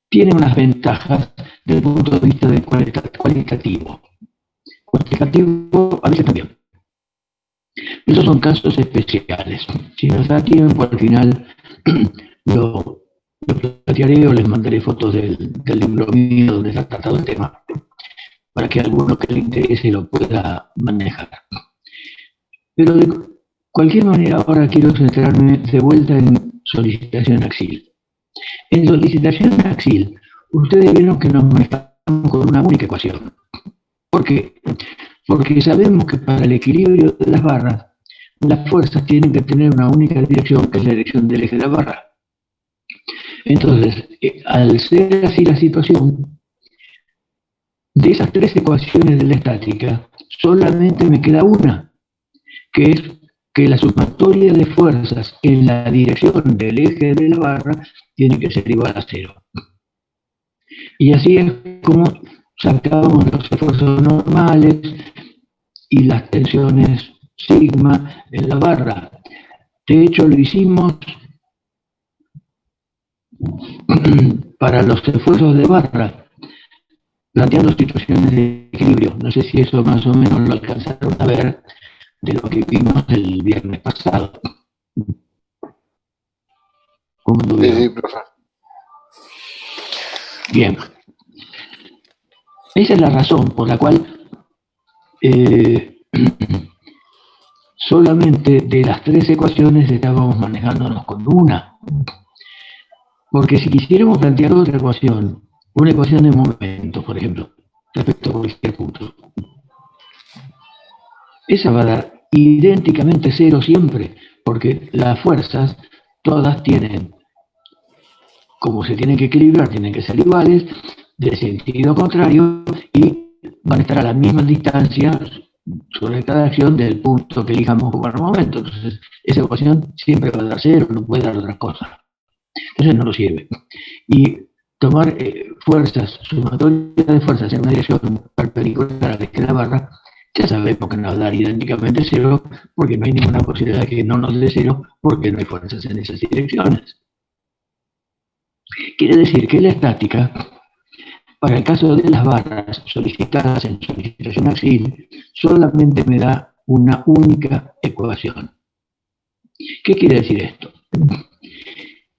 tiene unas ventajas desde el punto de vista de cualitativo. Cuantitativo a veces también. Esos son casos especiales. Si nos da tiempo, al final lo plantearé o les mandaré fotos del libro mío donde está tratado el tema, para que alguno que le interese lo pueda manejar. Pero de cualquier manera, ahora quiero centrarme de vuelta en solicitación AXIL. En solicitación AXIL, ustedes vieron que nos manejamos con una única ecuación. ¿Por qué? Porque sabemos que para el equilibrio de las barras, las fuerzas tienen que tener una única dirección, que es la dirección del eje de la barra. Entonces, al ser así la situación, de esas tres ecuaciones de la estática, solamente me queda una, que es que la sumatoria de fuerzas en la dirección del eje de la barra tiene que ser igual a 0. Y así es como sacamos los esfuerzos normales y las tensiones sigma en la barra. De hecho, lo hicimos para los esfuerzos de barra, planteando situaciones de equilibrio. No sé si eso más o menos lo alcanzaron a ver de lo que vimos el viernes pasado. ¿Cómo lo vieron? Sí, profe. Bien. Esa es la razón por la cual solamente de las tres ecuaciones estábamos manejándonos con una. Porque si quisiéramos plantear otra ecuación, una ecuación de momento, por ejemplo, respecto a cualquier punto, esa va a dar idénticamente 0 siempre, porque las fuerzas todas tienen, como se tienen que equilibrar, tienen que ser iguales, de sentido contrario, y van a estar a la misma distancia sobre cada acción del punto que elijamos como momento. Entonces, esa ecuación siempre va a dar 0, no puede dar otra cosa. Entonces no nos sirve. Y tomar fuerzas, sumatoria de fuerzas en una dirección perpendicular a la que la barra, ya sabemos que nos va a dar idénticamente 0, porque no hay ninguna posibilidad de que no nos dé 0, porque no hay fuerzas en esas direcciones. Quiere decir que la estática, para el caso de las barras solicitadas en solicitación AXIL, solamente me da una única ecuación. ¿Qué quiere decir esto?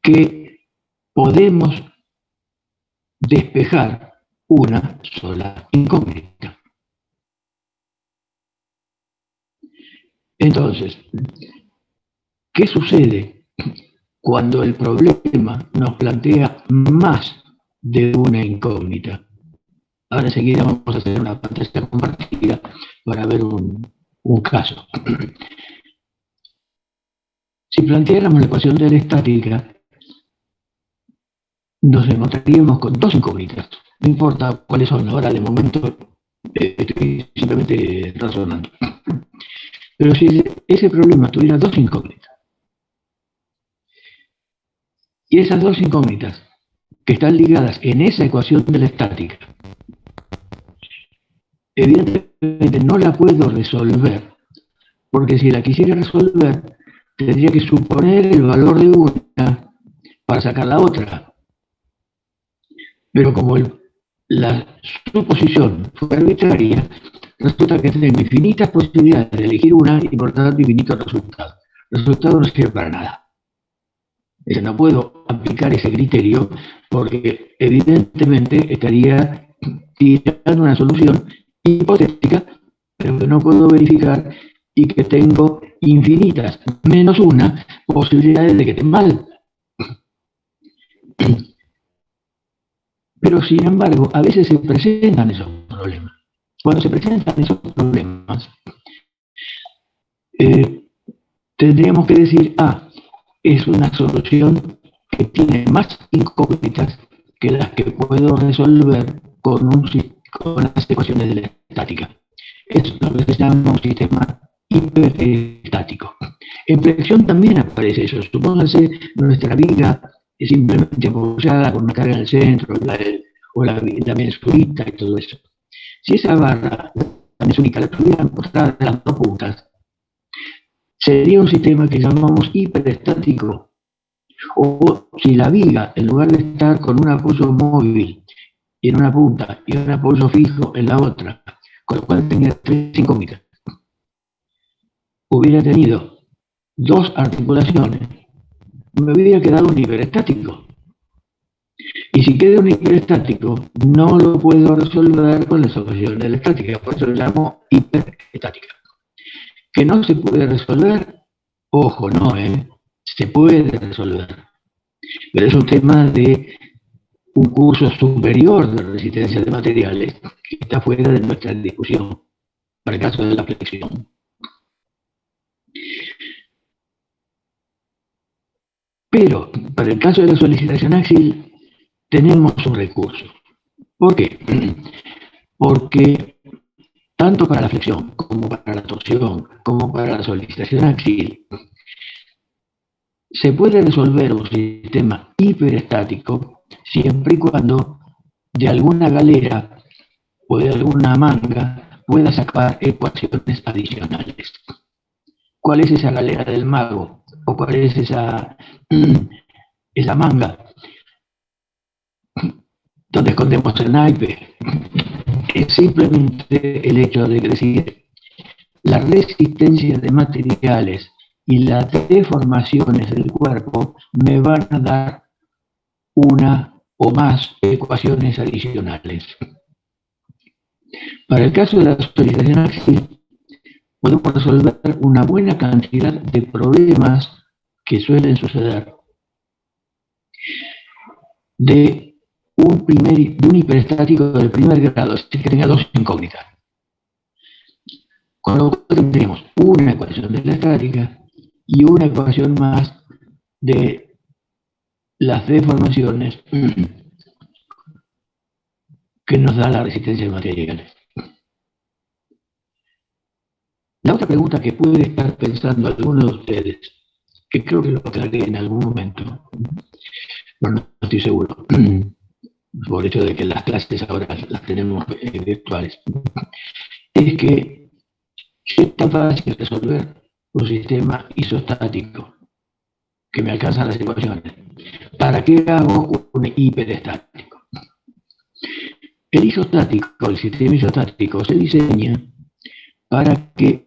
Que podemos despejar una sola incógnita. Entonces, ¿qué sucede cuando el problema nos plantea más de una incógnita? Ahora enseguida vamos a hacer una pantalla compartida para ver un caso. Si planteáramos la ecuación de la estática, nos encontraríamos con dos incógnitas. No importa cuáles son, ahora de momento estoy simplemente razonando. Pero si ese problema tuviera dos incógnitas, y esas dos incógnitas que están ligadas en esa ecuación de la estática, evidentemente no la puedo resolver, porque si la quisiera resolver, tendría que suponer el valor de una para sacar la otra. Pero como la suposición fue arbitraria, resulta que tengo infinitas posibilidades de elegir una y por tanto infinitos resultados. El resultado no sirve para nada. Yo no puedo aplicar ese criterio porque evidentemente estaría tirando una solución hipotética, pero que no puedo verificar y que tengo infinitas menos una posibilidades de que esté mal. Pero sin embargo, a veces se presentan esos problemas. Cuando se presentan esos problemas, tendríamos que decir, es una solución que tiene más incógnitas que las que puedo resolver con las ecuaciones de la estática. Es lo que se llama un sistema hiperestático. En flexión también aparece eso. Supóngase nuestra viga es simplemente apoyada con una carga en el centro, o la mesurita y todo eso. Si esa barra, la mesúnica, la tuviera encontrada en las dos puntas, sería un sistema que llamamos hiperestático. O si la viga, en lugar de estar con un apoyo móvil en una punta y un apoyo fijo en la otra, con lo cual tenía 3 incógnitas, hubiera tenido 2 articulaciones, me hubiera quedado un hiperestático. Y si queda un hiperestático, no lo puedo resolver con la solución de la estática, por eso lo llamo hiperestática. Que no se puede resolver, ojo, no, se puede resolver. Pero es un tema de un curso superior de resistencia de materiales que está fuera de nuestra discusión, para el caso de la flexión. Pero para el caso de la solicitación áxil tenemos un recurso. ¿Por qué? Porque tanto para la flexión, como para la torsión, como para la solicitación áxil, se puede resolver un sistema hiperestático siempre y cuando de alguna galera o de alguna manga pueda sacar ecuaciones adicionales. ¿Cuál es esa galera del mago? ¿O cuál es esa manga donde escondemos el naipe? Es simplemente el hecho de decir la resistencia de materiales y las deformaciones del cuerpo me van a dar una o más ecuaciones adicionales. Para el caso de la solicitación áxil, podemos resolver una buena cantidad de problemas que suelen suceder de un hiperestático del primer grado, es decir, que tenga 2 incógnitas. Con lo cual tenemos una ecuación de la estática y una ecuación más de las deformaciones que nos da la resistencia de materiales. La otra pregunta que puede estar pensando alguno de ustedes, que creo que lo aclaré en algún momento, pero no estoy seguro, por el hecho de que las clases ahora las tenemos virtuales, es que es tan fácil resolver un sistema isostático que me alcanzan las ecuaciones. ¿Para qué hago un hiperestático? El isostático, el sistema isostático, se diseña para que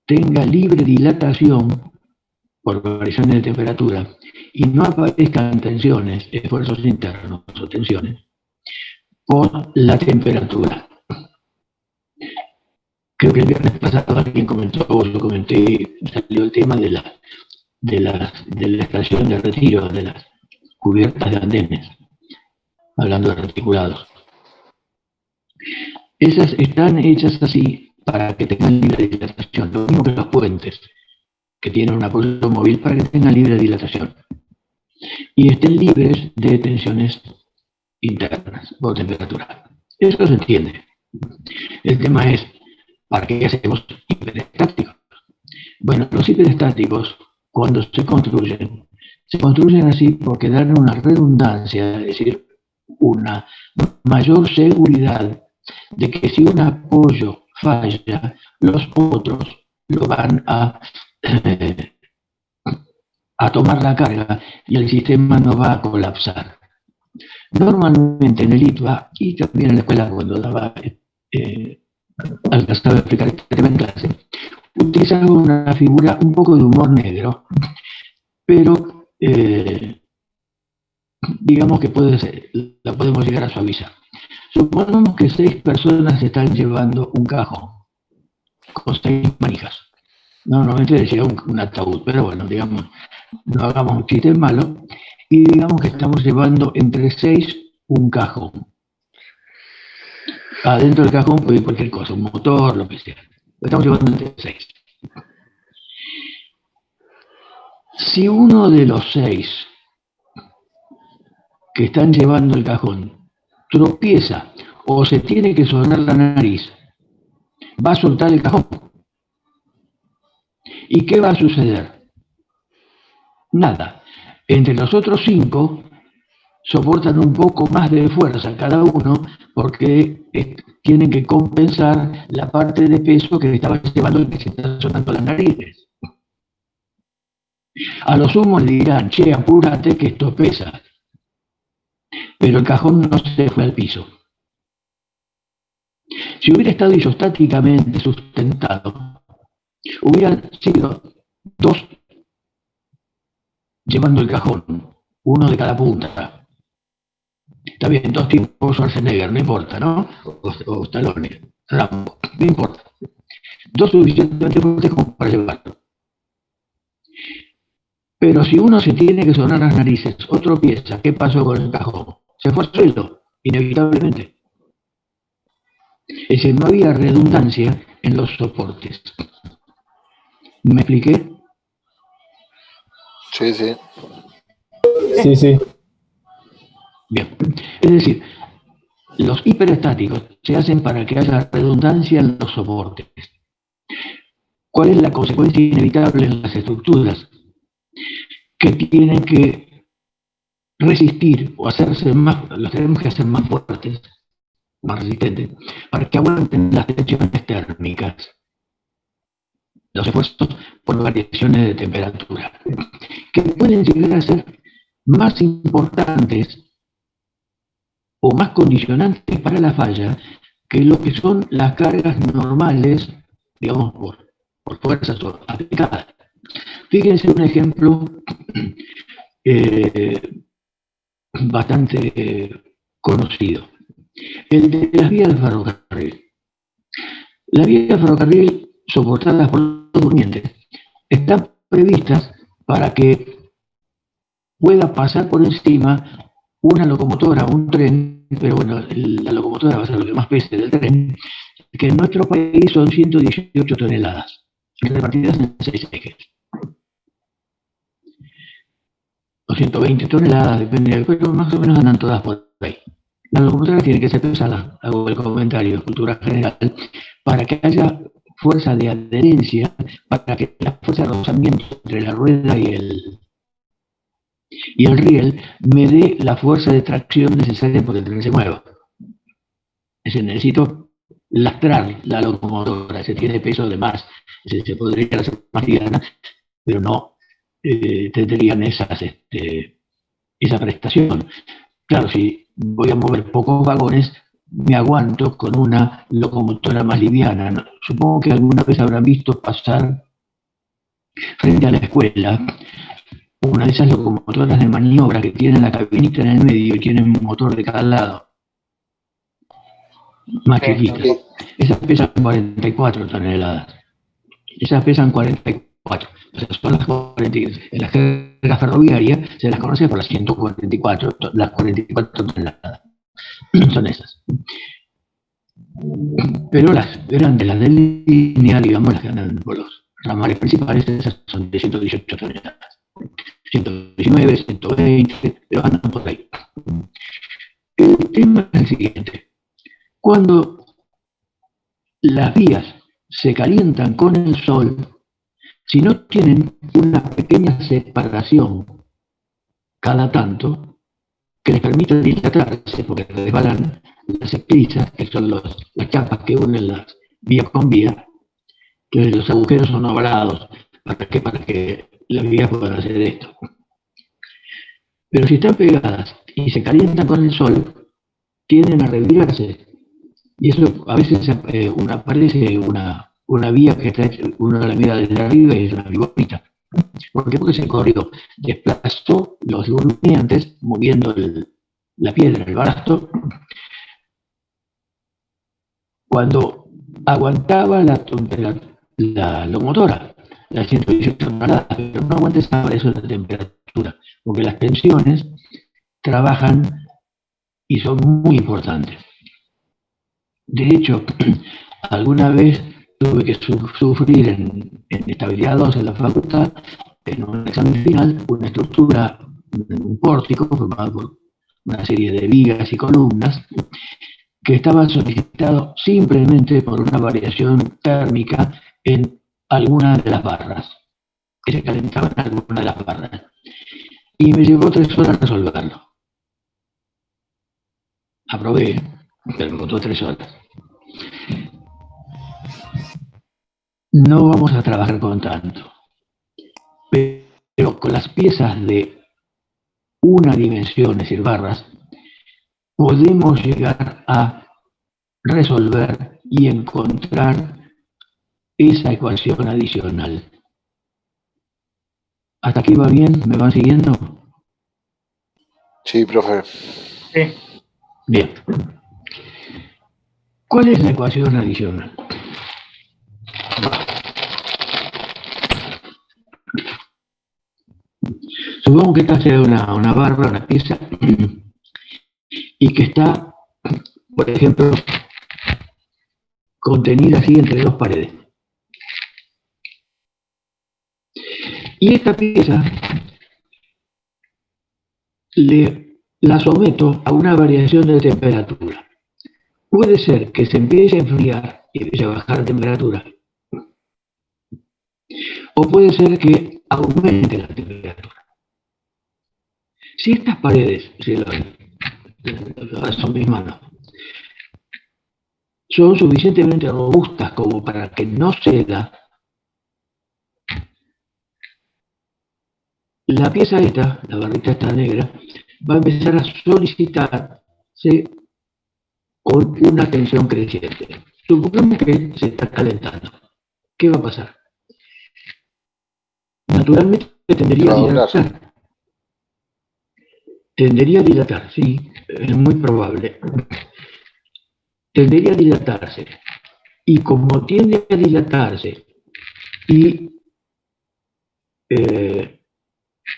tenga libre dilatación por variaciones de temperatura y no aparezcan tensiones, esfuerzos internos o tensiones por la temperatura. Creo que el viernes pasado alguien comentó, o yo comenté, salió el tema de la estación de retiro, de las cubiertas de andenes, hablando de articulados. Esas están hechas así para que tengan libre dilatación, lo mismo que los puentes, que tienen un apoyo móvil para que tengan libre dilatación y estén libres de tensiones internas o temperatura. Eso se entiende. El tema es, ¿para qué hacemos hiperestáticos? Bueno, los hiperestáticos, cuando se construyen así porque dan una redundancia, es decir, una mayor seguridad de que si un apoyo falla, los otros lo van a tomar la carga y el sistema no va a colapsar. Normalmente en el ITBA y también en la escuela cuando daba alcanzaba a explicar este tema en clase, utilizaba una figura un poco de humor negro, pero digamos que la podemos llegar a suavizar. Supongamos que 6 personas están llevando un cajón con 6 manijas. Normalmente decía un ataúd, pero bueno, digamos, no hagamos un chiste malo y digamos que estamos llevando entre 6 un cajón. Adentro del cajón puede ir cualquier cosa, un motor, lo que sea. Lo estamos llevando entre 6. Si uno de los 6 que están llevando el cajón tropieza o se tiene que sonar la nariz, va a soltar el cajón. ¿Y qué va a suceder? Nada. Entre los otros 5 soportan un poco más de fuerza cada uno porque tienen que compensar la parte de peso que estaba llevando el que se está sonando las narices. A lo sumo le dirán, che, apúrate que esto pesa. Pero el cajón no se fue al piso. Si hubiera estado isostáticamente sustentado, hubieran sido dos llevando el cajón, uno de cada punta. Está bien, dos tipos Schwarzenegger, no importa, ¿no? O Stallone, Rambo, no importa. Dos suficientemente fuertes como para llevarlo. Pero si uno se tiene que sonar las narices, otro piensa, ¿qué pasó con el cajón? Se fue al suelo, inevitablemente. Es decir, no había redundancia en los soportes. ¿Me expliqué? Sí, sí. Sí, sí. Bien. Es decir, los hiperestáticos se hacen para que haya redundancia en los soportes. ¿Cuál es la consecuencia inevitable en las estructuras? Que tienen que resistir o hacerse más, los tenemos que hacer más fuertes, más resistentes, para que aguanten las tensiones térmicas, los esfuerzos por variaciones de temperatura, que pueden llegar a ser más importantes o más condicionantes para la falla que lo que son las cargas normales, digamos, por fuerzas aplicadas. Fíjense un ejemplo bastante conocido, el de las vías de ferrocarril. Las vías de ferrocarril soportadas por los durmientes están previstas para que pueda pasar por encima una locomotora, un tren, pero bueno, la locomotora va a ser lo que más pese del tren, que en nuestro país son 118 toneladas, repartidas en 6 ejes. 220 toneladas, depende, pero más o menos andan todas por ahí. La locomotora tiene que ser pesada, hago el comentario de cultura general, para que haya fuerza de adherencia, para que la fuerza de rozamiento entre la rueda y el riel me dé la fuerza de tracción necesaria para que el tren se mueva. Es decir, necesito lastrar la locomotora, se tiene peso de más, se podría hacer más liviana, pero no tendrían esa prestación. Claro, si voy a mover pocos vagones, me aguanto con una locomotora más liviana, ¿no? Supongo que alguna vez habrán visto pasar frente a la escuela una de esas locomotoras de maniobra que tienen la cabinita en el medio y tienen un motor de cada lado, más chiquitas. Esas pesan 44 toneladas. Esas pesan 44. O sea, son las 40, en la jerga ferroviaria se las conoce por las 144, las 44 toneladas. Son esas. Pero las grandes, las de línea, digamos, las que andan por los ramales principales, esas son de 118 toneladas. 119, 120, pero andan por ahí. El tema es el siguiente. Cuando las vías se calientan con el sol, si no tienen una pequeña separación cada tanto, que les permita dilatarse, porque resbalan las eclisas, que son las capas que unen las vías con vías, que los agujeros son ovalados, para que las vías puedan hacer esto. Pero si están pegadas y se calientan con el sol, tienden a revirarse. Y eso a veces aparece una vía que está hecha, uno la mira desde arriba y es una viborita. ¿Por qué? Porque se corrió, desplazó los durmientes moviendo la piedra, el balasto, cuando aguantaba la locomotora, la 118 toneladas, pero no aguanta esa variación de temperatura, porque las tensiones trabajan y son muy importantes. De hecho, alguna vez tuve que sufrir en estabilidad 2 en la facultad, en un examen final, una estructura, un pórtico formado por una serie de vigas y columnas, que estaba solicitado simplemente por una variación térmica en alguna de las barras, que se calentaban en alguna de las barras. Y me llevó 3 horas resolverlo. Aprobé, del motor 3 horas. No vamos a trabajar con tanto, pero con las piezas de una dimensión, es decir, barras, podemos llegar a resolver y encontrar esa ecuación adicional. ¿Hasta aquí va bien? ¿Me van siguiendo? Sí, profe. Sí. Bien. ¿Cuál es la ecuación adicional? Supongamos que esta sea una barra, una pieza, y que está, por ejemplo, contenida así entre dos paredes. Y esta pieza la someto a una variación de temperatura. Puede ser que se empiece a enfriar y empiece a bajar la temperatura, o puede ser que aumente la temperatura. Si estas paredes, son mis manos, son suficientemente robustas como para que no ceda, la pieza esta, la barrita esta negra, va a empezar a solicitarse con una tensión creciente. Supongamos que se está calentando. ¿Qué va a pasar? Naturalmente tendería a dilatar. Tendería a dilatar, sí, es muy probable. Tendería a dilatarse. Y como tiende a dilatarse y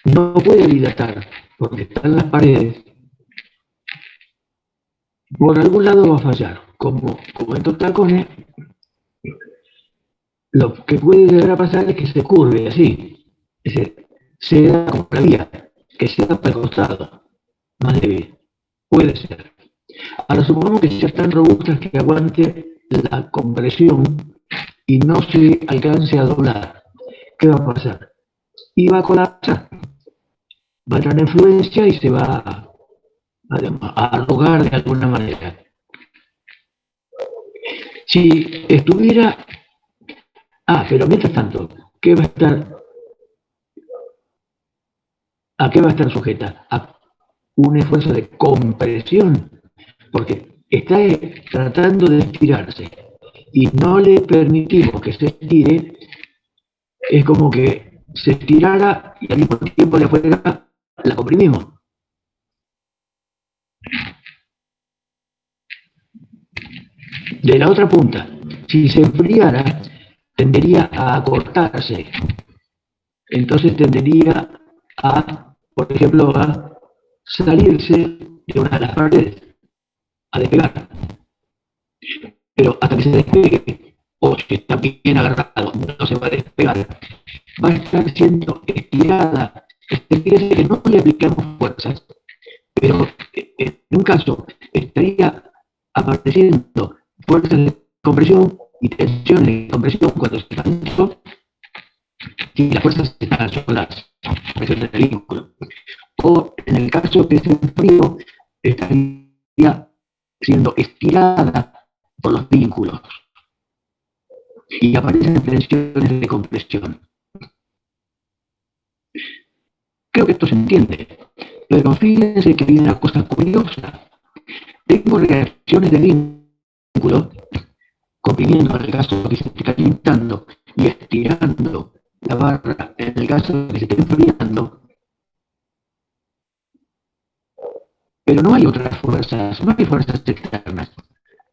no puede dilatar porque están las paredes, por algún lado va a fallar. Como estos tacones, lo que puede llegar a pasar es que se curve así. Es decir, se da como la vía, que se da para el costado, más débil. Puede ser. Ahora supongamos que sean tan robustas que aguante la compresión y no se alcance a doblar. ¿Qué va a pasar? Y va a colapsar. Va a entrar en influencia y se va a arrugar de alguna manera. Si estuviera... pero mientras tanto, ¿qué va a estar? ¿A qué va a estar sujeta? A un esfuerzo de compresión, porque está tratando de estirarse y no le permitimos que se estire. Es como que se estirara y al mismo tiempo de afuera la comprimimos. De la otra punta, si se enfriara, tendería a acortarse. Entonces tendería a, por ejemplo, a salirse de una de las paredes, a despegar. Pero hasta que se despegue, o si está bien agarrado, no se va a despegar, va a estar siendo estirada. Quiere decir que no le aplicamos fuerzas, pero en un caso estaría apareciendo fuerzas de compresión y tensiones de compresión cuando se está dentro, y las fuerzas están sobre las presiones del vínculo. O en el caso que sea frío, estaría siendo estirada por los vínculos y aparecen tensiones de compresión. Creo que esto se entiende, pero fíjense que hay una cosa curiosa. Tengo reacciones de vínculo, comprimiendo en el caso que se esté calentando y estirando la barra en el caso que se esté enfriando. Pero no hay otras fuerzas, no hay fuerzas externas.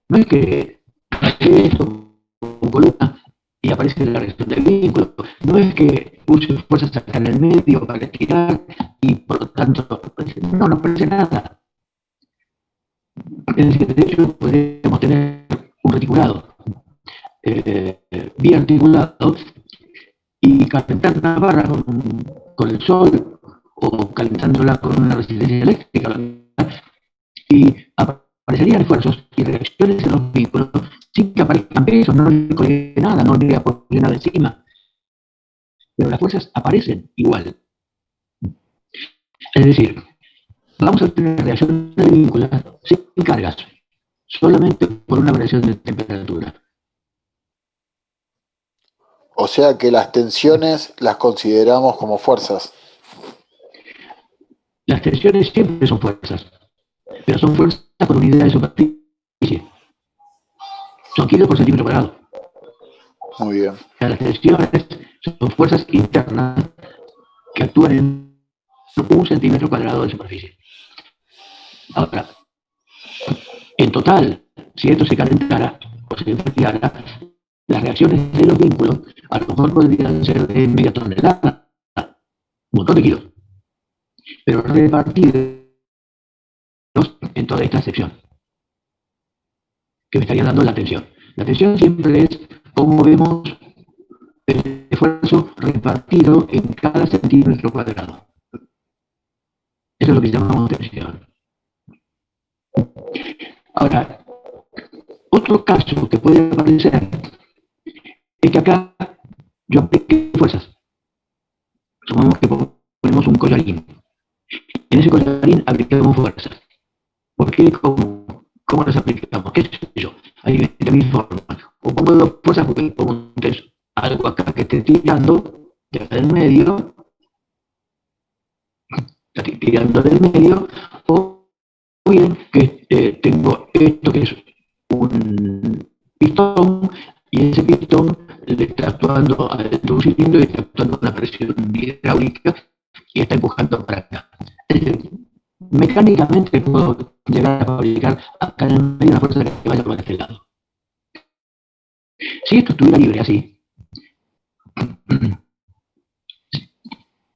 No es que hace esto con columna y aparece la reacción del vínculo. No es que puse fuerzas acá en el medio para estirar y por lo tanto no aparece nada. Es decir, de hecho podríamos tener un reticulado bien articulado y calentar una barra con el sol o calentándola con una resistencia eléctrica y aparecerían esfuerzos y reacciones en los vínculos sin que aparezcan pesos, no le colgué nada, no le apoyé nada encima. Pero las fuerzas aparecen igual. Es decir, vamos a tener reacciones de vínculos sin cargas, solamente por una variación de temperatura. O sea que las tensiones las consideramos como fuerzas. Las tensiones siempre son fuerzas, pero son fuerzas por unidad de superficie. Son kilos por centímetro cuadrado. Muy bien. O sea, las tensiones son fuerzas internas que actúan en 1 centímetro cuadrado de superficie. Ahora, en total, si esto se calentara o se enfriara, las reacciones de los vínculos a lo mejor podrían ser de media tonelada, un montón de kilos, pero repartidos en toda esta sección que me estaría dando la tensión. La tensión siempre es como vemos el esfuerzo repartido en cada centímetro cuadrado. Eso es lo que llamamos tensión. Ahora, otro caso que puede aparecer es que acá yo apliqué fuerzas. Supongamos que ponemos un collarín. En ese collarín aplicamos fuerzas. ¿Por qué? ¿Cómo las aplicamos? ¿Qué sé yo? Hay 20.000 formas. O pongo 2 fuerzas porque pongo algo acá que esté tirando de acá del medio, tirando del medio, o bien que tengo esto que es un pistón y ese pistón le está actuando al cilindro y está actuando una presión hidráulica y está empujando para acá. Es decir, mecánicamente puedo llegar a fabricar acá en el medio una fuerza que vaya para este lado. Si esto estuviera libre así,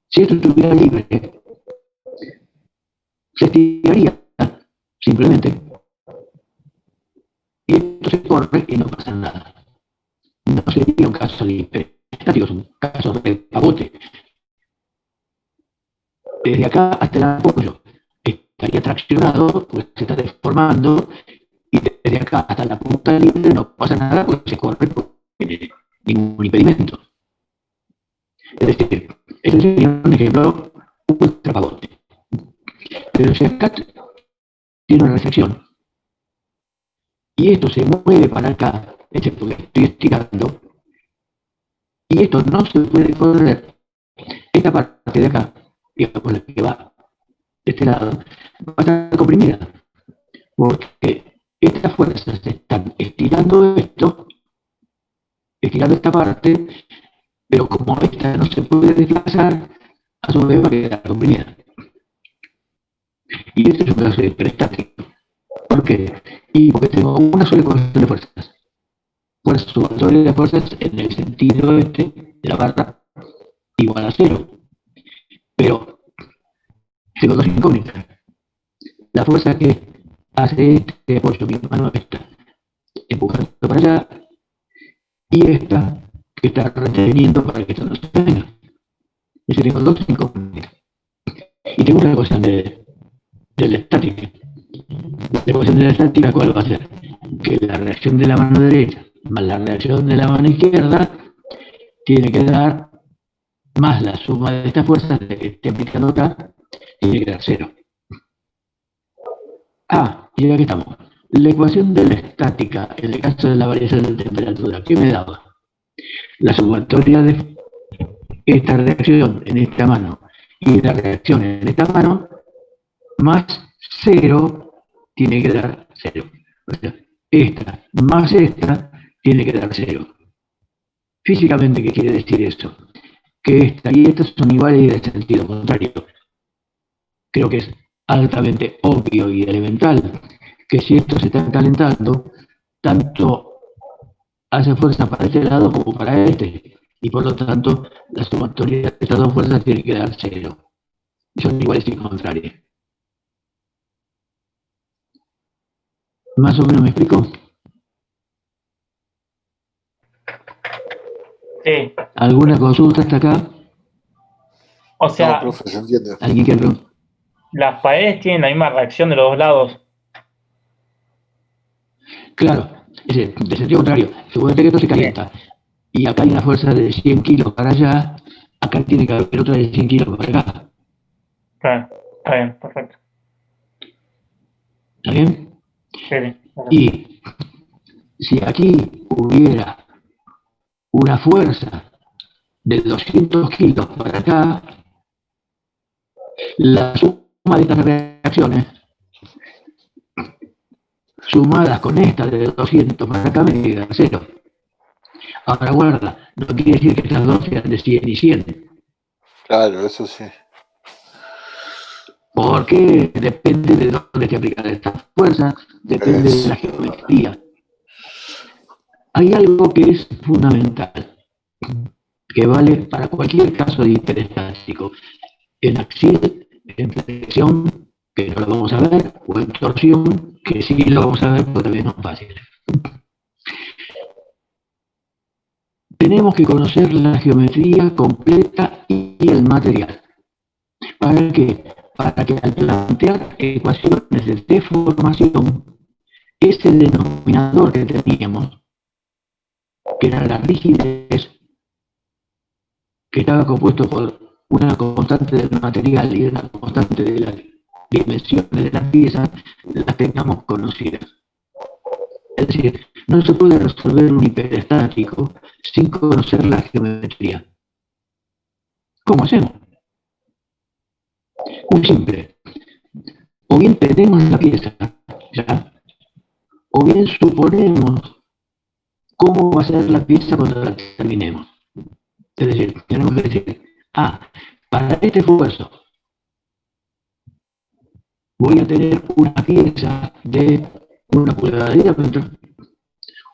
si esto estuviera libre, se estiraría simplemente y esto se corre y no pasa nada. No sería un caso de estático, es un caso de pavote. Desde acá hasta el apoyo estaría traccionado, pues se está deformando, y desde acá hasta la punta libre no pasa nada, pues se corre por ningún impedimento. Es decir, ese sería un ejemplo ultra pavote. Pero si acá tiene una recepción y esto se mueve para acá, excepto que estoy estirando, y esto no se puede correr, esta parte de acá, digamos la que va de este lado, va a estar comprimida, porque estas fuerzas están estirando esto, estirando esta parte, pero como esta no se puede desplazar, a su vez va a quedar comprimida. Y esto es un caso hiperestático. ¿Por qué? Y porque tengo una sola ecuación de fuerzas. Fuerza sumatoria de fuerzas en el sentido este de la barra igual a 0. Pero tengo 2 incógnitas. La fuerza que hace este apoyo, mi mano está empujando para allá, y esta que está reteniendo para que esto no se venga. Es decir, tengo 2 incógnitas. Y tengo una ecuación de la estática. La ecuación de la estática, ¿cuál va a ser? Que la reacción de la mano derecha más la reacción de la mano izquierda tiene que dar más la suma de estas fuerzas que esté aplicando acá, tiene que dar 0. Y aquí estamos. La ecuación de la estática, en el caso de la variación de temperatura, ¿qué me daba? La sumatoria de esta reacción en esta mano y la reacción en esta mano, más 0, tiene que dar 0. O sea, esta más esta tiene que dar 0. Físicamente, ¿qué quiere decir esto? Que esta y esta son iguales y de sentido contrario. Creo que es altamente obvio y elemental que si esto se está calentando, tanto hace fuerza para este lado como para este, y por lo tanto la sumatoria de estas dos fuerzas tiene que dar 0. Son iguales y contrarias. ¿Más o menos me explico? Sí. ¿Alguna consulta hasta acá? O sea, no, profe, se entiende. ¿Alguien quiere preguntar? Las paredes tienen la misma reacción de los dos lados. Claro, es decir, de sentido contrario. Suponete que esto se calienta y acá hay una fuerza de 100 kilos para allá, acá tiene que haber otra de 100 kilos para acá. Claro, está bien, perfecto. ¿Está bien? Sí. Y si aquí hubiera una fuerza de 200 kilos para acá, la suma de estas reacciones, sumadas con esta de 200 para acá, me queda 0. Ahora guarda, no quiere decir que estas dos sean de 100 y 100. Claro, eso sí. Porque depende de dónde te aplican estas fuerzas, depende de la geometría. Hay algo que es fundamental, que vale para cualquier caso de hiperestático. En axil, en flexión, que no lo vamos a ver, o en torsión, que sí lo vamos a ver, pero también no es fácil. Tenemos que conocer la geometría completa y el material. ¿Para qué? Para que al plantear ecuaciones de deformación, ese denominador que teníamos, que era la rigidez, que estaba compuesto por una constante del material y una constante de las dimensiones de las piezas, las tengamos conocidas. Es decir, no se puede resolver un hiperestático sin conocer la geometría. ¿Cómo hacemos? Muy simple. O bien tenemos la pieza, ¿ya? O bien suponemos cómo va a ser la pieza cuando la terminemos. Es decir, tenemos que decir, para este esfuerzo voy a tener una pieza de 1 pulgada de diámetro,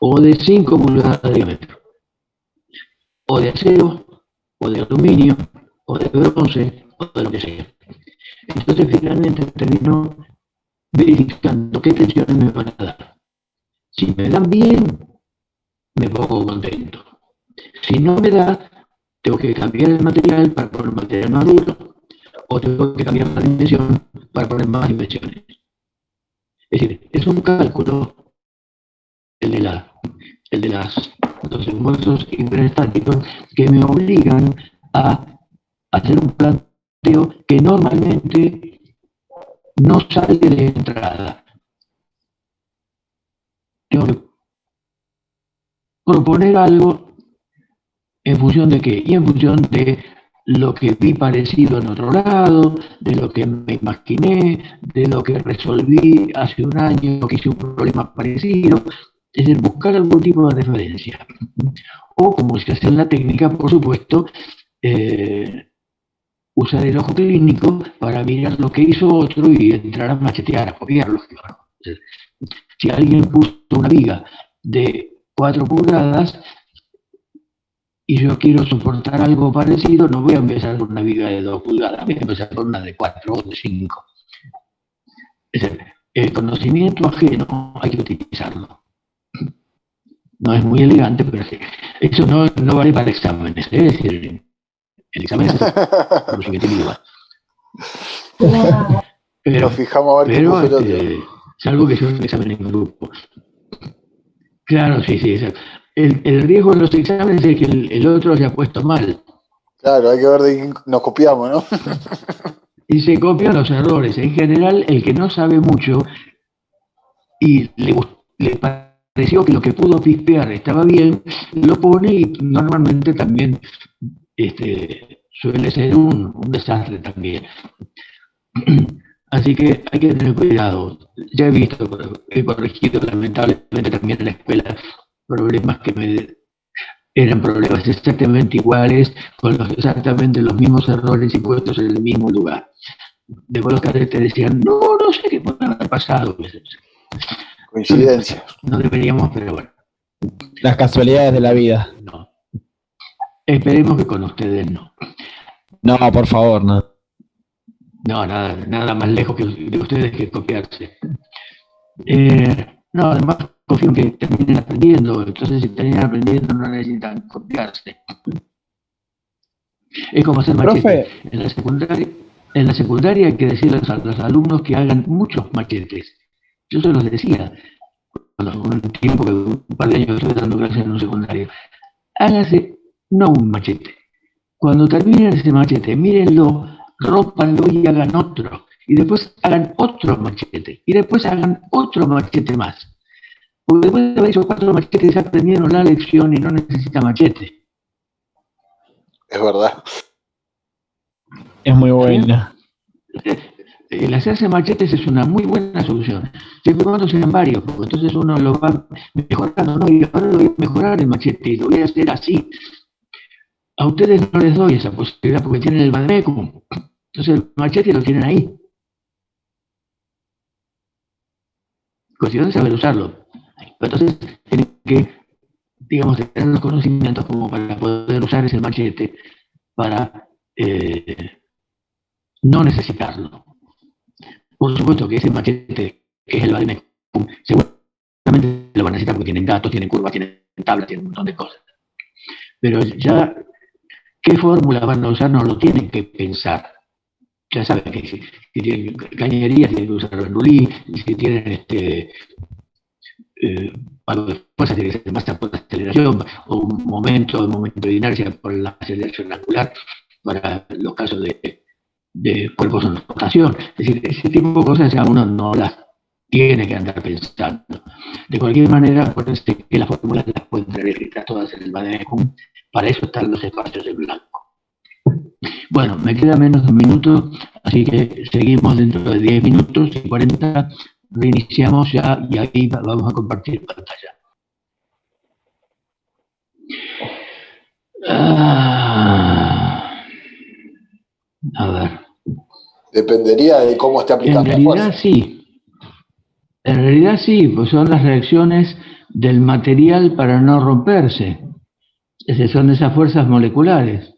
o de 5 pulgadas de diámetro, o de acero, o de aluminio, o de bronce, o de lo que sea. Entonces finalmente termino verificando qué tensiones me van a dar. Si me dan bien, me pongo contento. Si no me da, tengo que cambiar el material para poner material más duro, o tengo que cambiar la dimensión para poner más dimensiones. Es decir, es un cálculo, el de los esfuerzos hiperestáticos, que me obligan a hacer un planteo que normalmente no sale de entrada. Tengo que proponer algo en función de qué, y en función de lo que vi parecido en otro lado, de lo que me imaginé, de lo que resolví hace un año, que hice un problema parecido. Es decir, buscar algún tipo de referencia. O, como se hace en la técnica, por supuesto, usar el ojo clínico para mirar lo que hizo otro y entrar a machetear, a copiarlo. Si alguien puso una viga de 4 pulgadas y yo quiero soportar algo parecido, no voy a empezar con una viga de 2 pulgadas, voy a empezar con una de 4 o de 5. Es decir, el conocimiento ajeno hay que utilizarlo. No es muy elegante, pero sí. Eso no vale para exámenes. Es decir, el examen es lo siguiente igual. Pero, nos fijamos a ver qué puso el otro. Salvo que sea un examen en grupo. Claro, sí. El riesgo de los exámenes es que el otro haya puesto mal. Claro, hay que ver de quién nos copiamos, ¿no? Y se copian los errores. En general, el que no sabe mucho y le pareció que lo que pudo pispear estaba bien, lo pone y normalmente también suele ser un desastre también. Así que hay que tener cuidado. Ya he corregido lamentablemente también en la escuela problemas que eran problemas exactamente iguales, con exactamente los mismos errores y puestos en el mismo lugar. De los que te decían, no sé qué puede haber pasado. Coincidencia. No deberíamos, pero bueno. Las casualidades de la vida. No. Esperemos que con ustedes no. No, por favor, no. No, nada más lejos de ustedes que copiarse. No, además confío en que terminen aprendiendo. Entonces, si terminan aprendiendo, no necesitan copiarse. Es como hacer machete. En la secundaria hay que decirles a los alumnos que hagan muchos machetes. Yo se los decía, un tiempo que un par de años estuve dando clases en un secundario. Hágase no un machete. Cuando terminen ese machete, mírenlo, rópanlo y hagan otro. Y después hagan otro machete. Y después hagan otro machete más. Porque después de haber hecho 4 machetes ya aprendieron la lección y no necesita machete. Es verdad. Es muy buena. El hacerse machetes es una muy buena solución, siempre y cuando sean varios, porque entonces uno lo va mejorando, ¿no? Y ahora lo voy a mejorar el machete y lo voy a hacer así. A ustedes no les doy esa posibilidad porque tienen el vademecum. Entonces el machete lo tienen ahí. Cuestión de saber usarlo. Entonces tienen que, digamos, tener los conocimientos como para poder usar ese machete para no necesitarlo. Por supuesto que ese machete, que es el vademecum, seguramente lo van a necesitar porque tienen gatos, tienen curvas, tienen tablas, tienen un montón de cosas. Pero ya, ¿qué fórmula van a usar? No lo tienen que pensar. Ya saben que si tienen cañerías, tienen que usar Bernoulli, si tienen algo de fuerza, tiene que ser masa por la aceleración, o un momento de inercia por la aceleración angular, para los casos de cuerpos en rotación. Es decir, ese tipo de cosas ya uno no las tiene que andar pensando. De cualquier manera, acuérdense que las fórmulas las pueden traer escritas todas en el vademecum, para eso están los espacios en blanco. Bueno, me queda menos de un minuto, así que seguimos dentro de 10 minutos y 40, reiniciamos ya y ahí vamos a compartir pantalla. A ver. Dependería de cómo esté aplicando la fuerza. En realidad sí, pues son las reacciones del material para no romperse. Son esas fuerzas moleculares.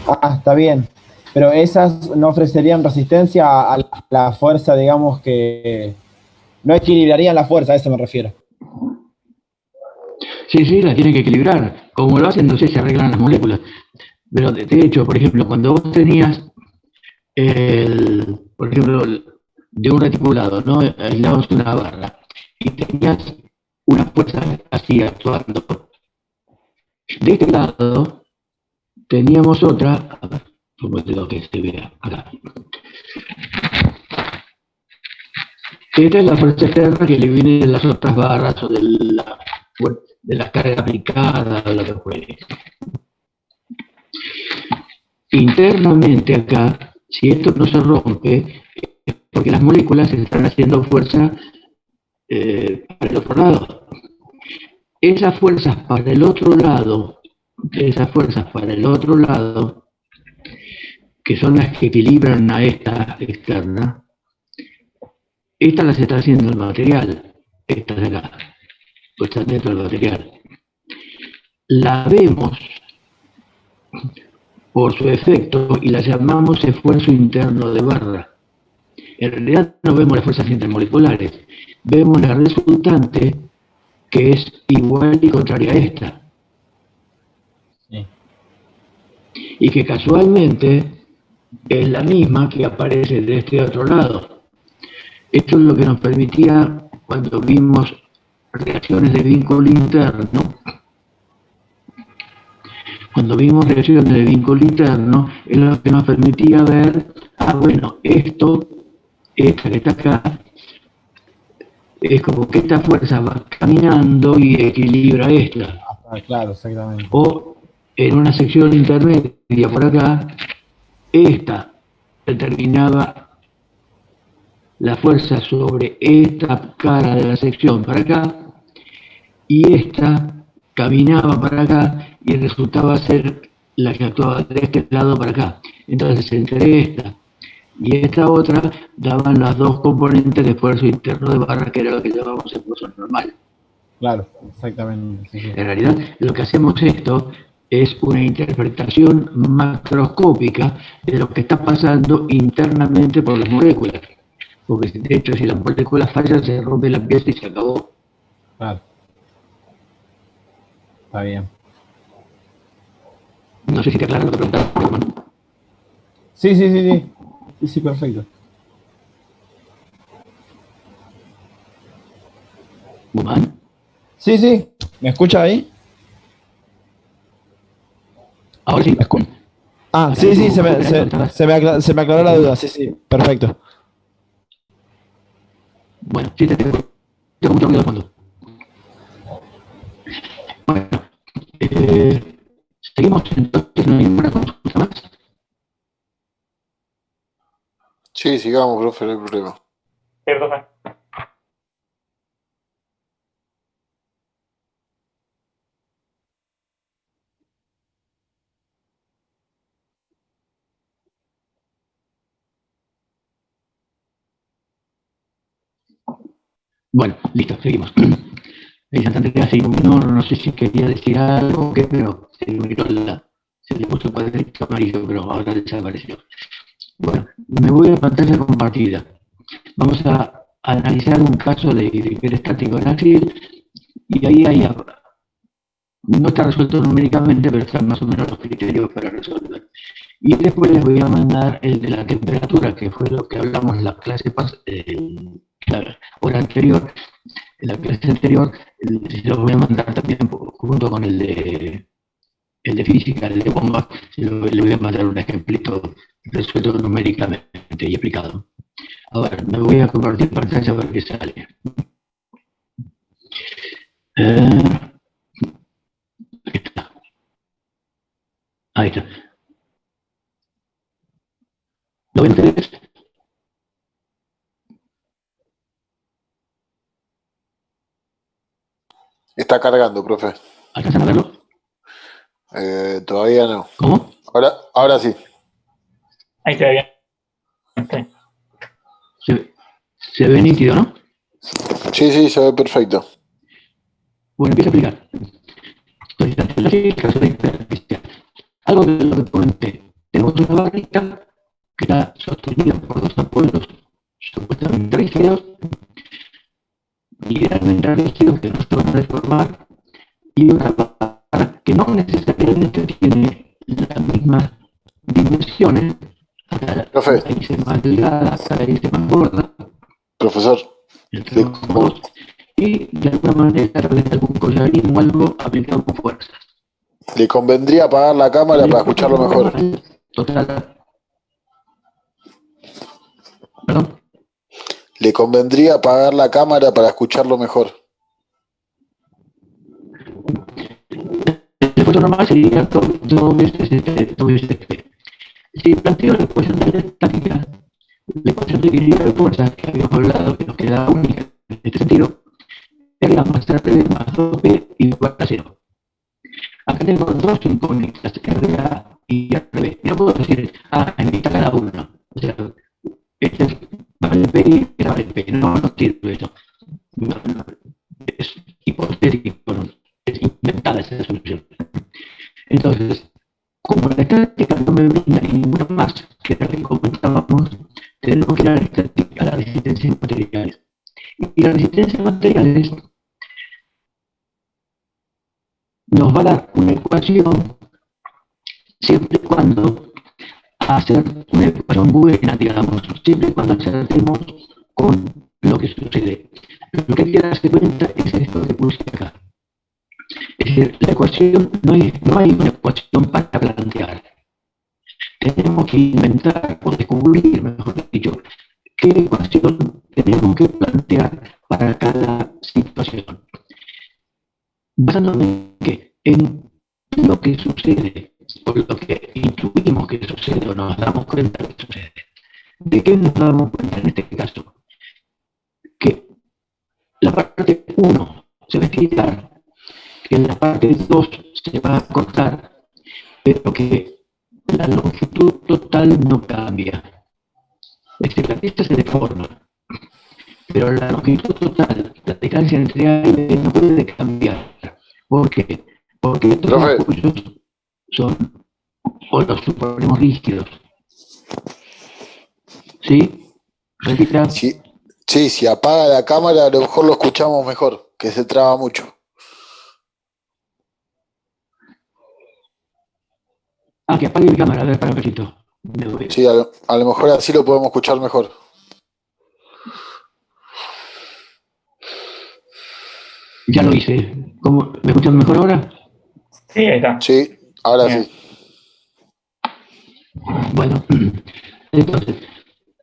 Ah, está bien. Pero esas no ofrecerían resistencia a la fuerza, digamos que no equilibrarían la fuerza, a eso me refiero. Sí, la tienen que equilibrar. Como lo hacen, no sé si arreglan las moléculas. Pero de hecho, por ejemplo, cuando vos tenías, por ejemplo, de un reticulado, ¿no? Aislabas una barra y tenías una fuerza así actuando. De este lado teníamos otra, a ver, ¿cómo tengo que se vea acá? Esta es la fuerza externa que le viene de las otras barras o de la carga aplicada o lo que fuere. Internamente acá, si esto no se rompe, es porque las moléculas están haciendo fuerza para el otro lado. Esas fuerzas para el otro lado, que son las que equilibran a esta externa, estas las está haciendo el material, estas de acá, pues están dentro del material. La vemos por su efecto y la llamamos esfuerzo interno de barra. En realidad no vemos las fuerzas intermoleculares, vemos la resultante que es igual y contraria a esta. Sí. Y que casualmente es la misma que aparece de este otro lado. Esto es lo que nos permitía, cuando vimos reacciones de vínculo interno, es lo que nos permitía ver, bueno, esta que está acá, es como que esta fuerza va caminando y equilibra esta. Ah, claro, exactamente. O en una sección intermedia por acá, esta determinaba la fuerza sobre esta cara de la sección para acá, y esta caminaba para acá y resultaba ser la que actuaba de este lado para acá. Entonces, entre esta y esta otra, daban las dos componentes de esfuerzo interno de barra, que era lo que llamamos esfuerzo normal. Claro, exactamente. Sí. En realidad, lo que hacemos esto es una interpretación macroscópica de lo que está pasando internamente por las moléculas. Porque, de hecho, si las moléculas fallan, se rompe la pieza y se acabó. Claro. Está bien. No sé si te aclaro lo que preguntaba. Sí, perfecto. ¿Guzmán? Sí. ¿Me escucha ahí? Ahora sí. Sí, se me aclaró la duda. Sí, perfecto. Bueno, sí te tengo. tengo mucho ruido de fondo. Bueno, seguimos entonces, no hay ninguna consulta más. Sí, sigamos, profe, no hay problema. Profe. Bueno, listo, seguimos. Andrea se iluminó, no sé si quería decir algo o qué, pero se iluminó se le puso el cuadrito amarillo, pero ahora desapareció. Bueno, me voy a pantalla compartida. Vamos a analizar un caso de hiperestático en ácido y ahí no está resuelto numéricamente, pero están más o menos los criterios para resolver. Y después les voy a mandar el de la temperatura, que fue lo que hablamos en la clase la hora anterior. En la clase anterior se los voy a mandar también junto con el de física, el de bombas. Le voy a mandar un ejemplito resuelto numéricamente y explicado. Ahora, me voy a compartir pantalla a ver qué sale. Ahí está. ¿Lo ven ustedes? Está cargando, profe. ¿Alcanzan a verlo? Todavía no. ¿Cómo? Ahora sí. Ahí se ve bien. Okay. Se ve nítido, ¿no? Sí, se ve perfecto. Bueno, empiezo a explicar. Algo de lo que comenté. Tenemos una barrita que está sostenida por dos apoyos supuestamente rígidos, ligeramente rígidos que no se van a deformar, y una barra que no necesariamente tiene las mismas dimensiones. Profe. Acá dice más delgada, acá dice más gorda. Profesor. Y de alguna manera realiza algún collarín o algo aplicado con fuerzas. Le convendría apagar la cámara para escucharlo mejor. Total. ¿Perdón? Le convendría apagar la cámara para escucharlo mejor. El efecto normal sería dos veces P. Si planteo la ecuación de la estática, la ecuación de equilibrio de fuerzas que habíamos hablado, que nos queda única en este sentido, sería más R más 2P igual a 0. Acá tengo dos incógnitas, RA y RB. No puedo decir, en mitad cada uno. O sea, este vale P y este vale P. No sirve eso. No, es hipotético, es inventada esa solución. Entonces, como la estática no me brinda ninguna más que la que comentábamos, tenemos que ir a la estática, a la resistencia de materiales. Y la resistencia de materiales nos va a dar una ecuación siempre y cuando hacer una ecuación buena, digamos, siempre y cuando acertemos con lo que sucede. Lo que hay que darse cuenta es esto que puse acá. Es decir, la ecuación no hay una ecuación para plantear. Tenemos que inventar o descubrir, mejor dicho, qué ecuación tenemos que plantear para cada situación. Basándome en lo que sucede, o lo que intuimos que sucede o nos damos cuenta que sucede. ¿De qué nos damos cuenta en este caso? Que la parte 1 se va a estirar, que la parte 2 se va a cortar, pero que la longitud total no cambia. Es decir, la pista se deforma, pero la longitud total, la distancia entre A y B no puede cambiar. ¿Por qué? Porque estos apoyos son, o los suponemos rígidos. ¿Sí? ¿Repita? Sí, si apaga la cámara a lo mejor lo escuchamos mejor, que se traba mucho. Que apague mi cámara, a ver, para un ratito. Sí, a lo mejor así lo podemos escuchar mejor. Ya lo hice. ¿Cómo? ¿Me escuchan mejor ahora? Sí, ahí está. Sí, ahora bien. Sí. Bueno, entonces,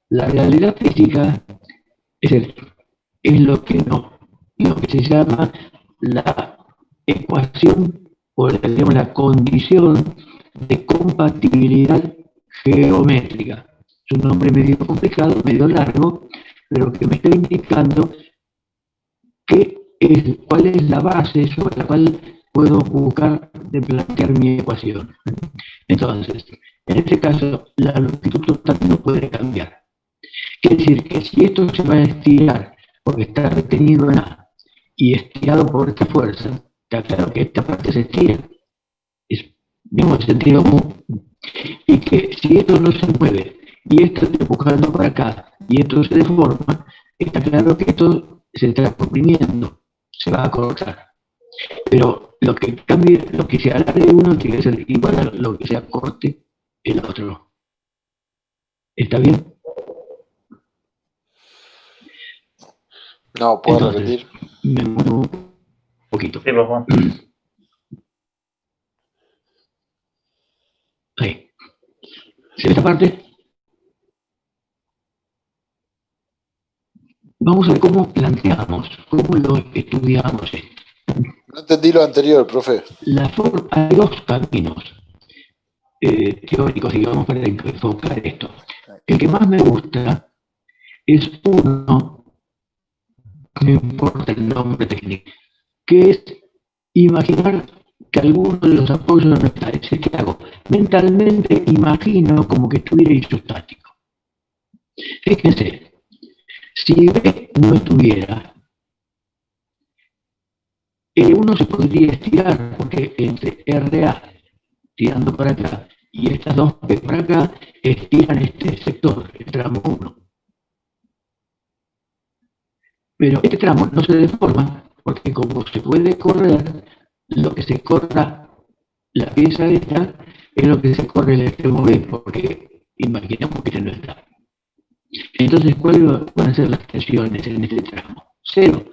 la realidad física es lo que nos lo que se llama la ecuación o digamos, la condición de compatibilidad geométrica. Es un nombre medio complicado, medio largo, pero que me está indicando cuál es la base sobre la cual puedo buscar de plantear mi ecuación. Entonces, en este caso, la longitud total no puede cambiar. Quiere decir que si esto se va a estirar porque está retenido en A y estirado por esta fuerza, está claro que esta parte se estira. Es mismo sentido común. Y que si esto no se mueve y esto está empujando para acá y esto se deforma, está claro que esto se está comprimiendo, se va a cortar. Pero lo que cambie, lo que se alargue uno tiene que ser igual a lo que se acorte el otro. ¿Está bien? No, ¿puedo repetir? Me muevo un poquito. Sí, por favor. Ahí. ¿Se ve esta parte? Vamos a ver cómo planteamos, cómo lo estudiamos esto. No entendí lo anterior, profe. Hay dos caminos teóricos, digamos, para enfocar esto. El que más me gusta es uno, no importa el nombre técnico, que es imaginar que alguno de los apoyos no está. Es decir, ¿qué hago? Mentalmente imagino como que estuviera isostático. Fíjense, si B no estuviera, uno se podría estirar, porque entre RA tirando para acá y estas dos P para acá estiran este sector, el tramo 1. Pero este tramo no se deforma porque como se puede correr, lo que se corra la pieza esta es lo que se corre el extremo B, porque imaginamos que no está. Entonces, ¿cuáles van a ser las tensiones en este tramo? 0,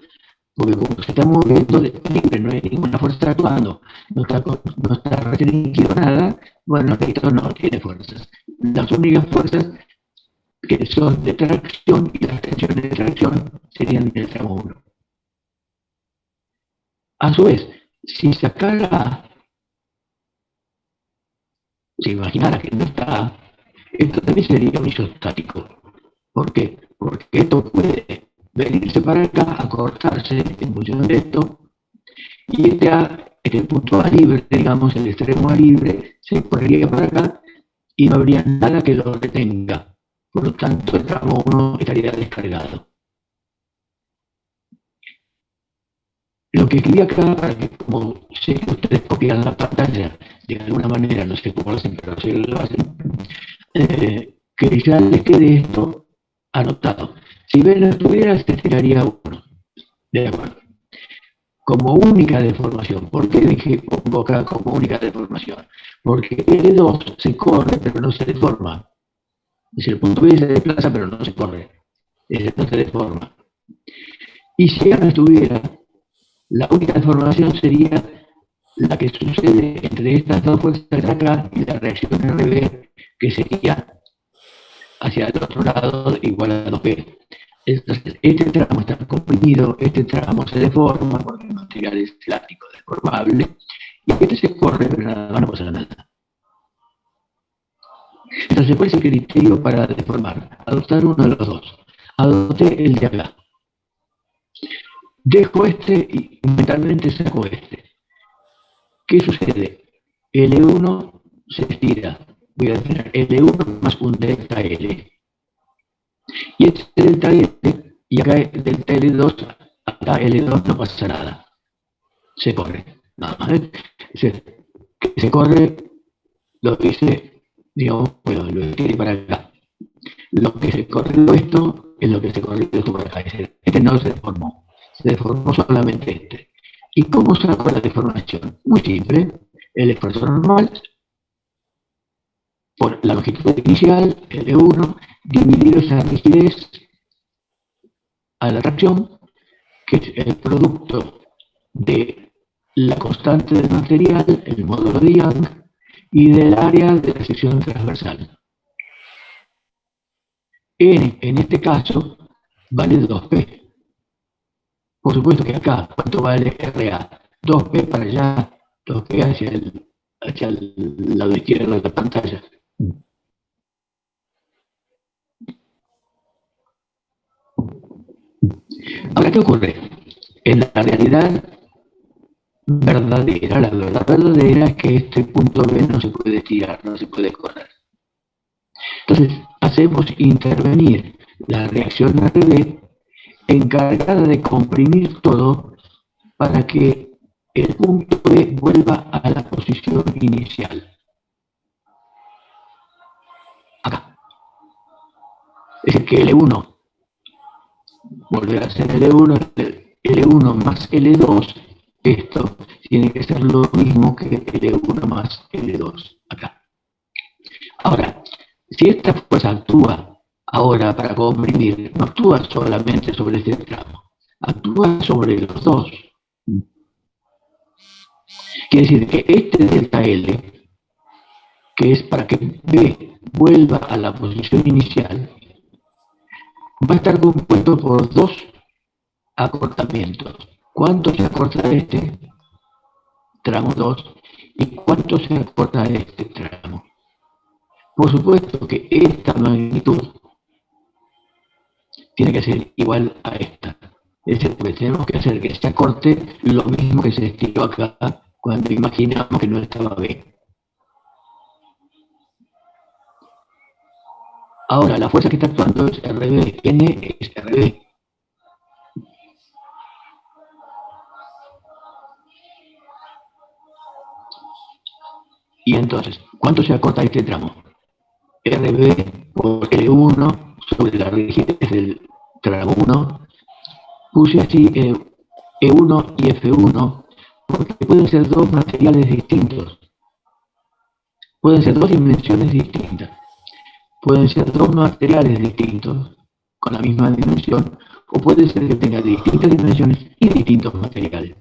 porque como se está moviendo libre, no hay ninguna fuerza actuando, no está restringido nada, bueno, esto no tiene fuerzas. Las únicas fuerzas que son de tracción y las tensiones de tracción serían del tramo 1. A su vez, si sacara, se imaginara que no está, esto también sería un isostático. ¿Por qué? Porque esto puede venirse para acá, acortarse en función de esto, y este punto A libre, digamos, el extremo A libre, se correría para acá y no habría nada que lo retenga. Por lo tanto, el tramo 1 estaría descargado. Lo que escribí acá, para que como sé que ustedes copian la pantalla, de alguna manera, no sé cómo lo hacen, pero sí lo hacen, que ya les quede esto anotado. Si B no estuviera, se tiraría 1. De acuerdo. Como única deformación. ¿Por qué dije pongo acá como única deformación? Porque L2 se corre, pero no se deforma. Es decir, el punto B se desplaza, pero no se corre. No se deforma. Y si A no estuviera, la única deformación sería la que sucede entre estas dos fuerzas de acá y la reacción RB, que sería hacia el otro lado igual a 2P. Entonces, este tramo está comprimido, este tramo se deforma porque el material es elástico deformable, y este se corre, pero nada más no pasa nada. Entonces, ¿cuál es el criterio para deformar? Adoptar uno de los dos. Adopté el de acá. Dejo este y mentalmente saco este. ¿Qué sucede? L1 se estira. Voy a tener L1 más un delta L. Y este delta L, y acá delta L2, acá L2 no pasa nada. Se corre. Nada más. Se corre, lo hice, digamos, bueno, lo estiré para acá. Lo que se corrió esto es lo que se corrió esto para acá. Este no se deformó. Se deformó solamente este. ¿Y cómo saco la deformación? Muy simple. El esfuerzo normal por la longitud inicial, L1, dividido esa rigidez a la tracción, que es el producto de la constante del material, el módulo de Young, y del área de la sección transversal. En este caso, vale 2P. Por supuesto que acá, ¿cuánto vale RA? 2P para allá, 2P hacia el lado izquierdo de la pantalla. Ahora, ¿qué ocurre? En la realidad verdadera, la verdad verdadera es que este punto B no se puede tirar, no se puede correr. Entonces, hacemos intervenir la reacción RB encargada de comprimir todo para que el punto B vuelva a la posición inicial. Acá. Es decir, que L1 volverá a ser L1 más L2, esto tiene que ser lo mismo que L1 más L2, acá. Ahora, si esta fuerza actúa ahora para comprimir, no actúa solamente sobre este tramo, actúa sobre los dos. Quiere decir que este delta L, que es para que B vuelva a la posición inicial, va a estar compuesto por dos acortamientos. ¿Cuánto se acorta este tramo 2 y cuánto se acorta este tramo? Por supuesto que esta magnitud tiene que ser igual a esta. Es decir, que tenemos que hacer que se acorte lo mismo que se estiró acá cuando imaginamos que no estaba B. Ahora, la fuerza que está actuando es RB, N es RB. Y entonces, ¿cuánto se acorta este tramo? RB por L1 sobre la rigidez del tramo 1. Puse así E1 y F1 porque pueden ser dos materiales distintos. Pueden ser dos dimensiones distintas. Pueden ser dos materiales distintos con la misma dimensión, o puede ser que tengan distintas dimensiones y distintos materiales.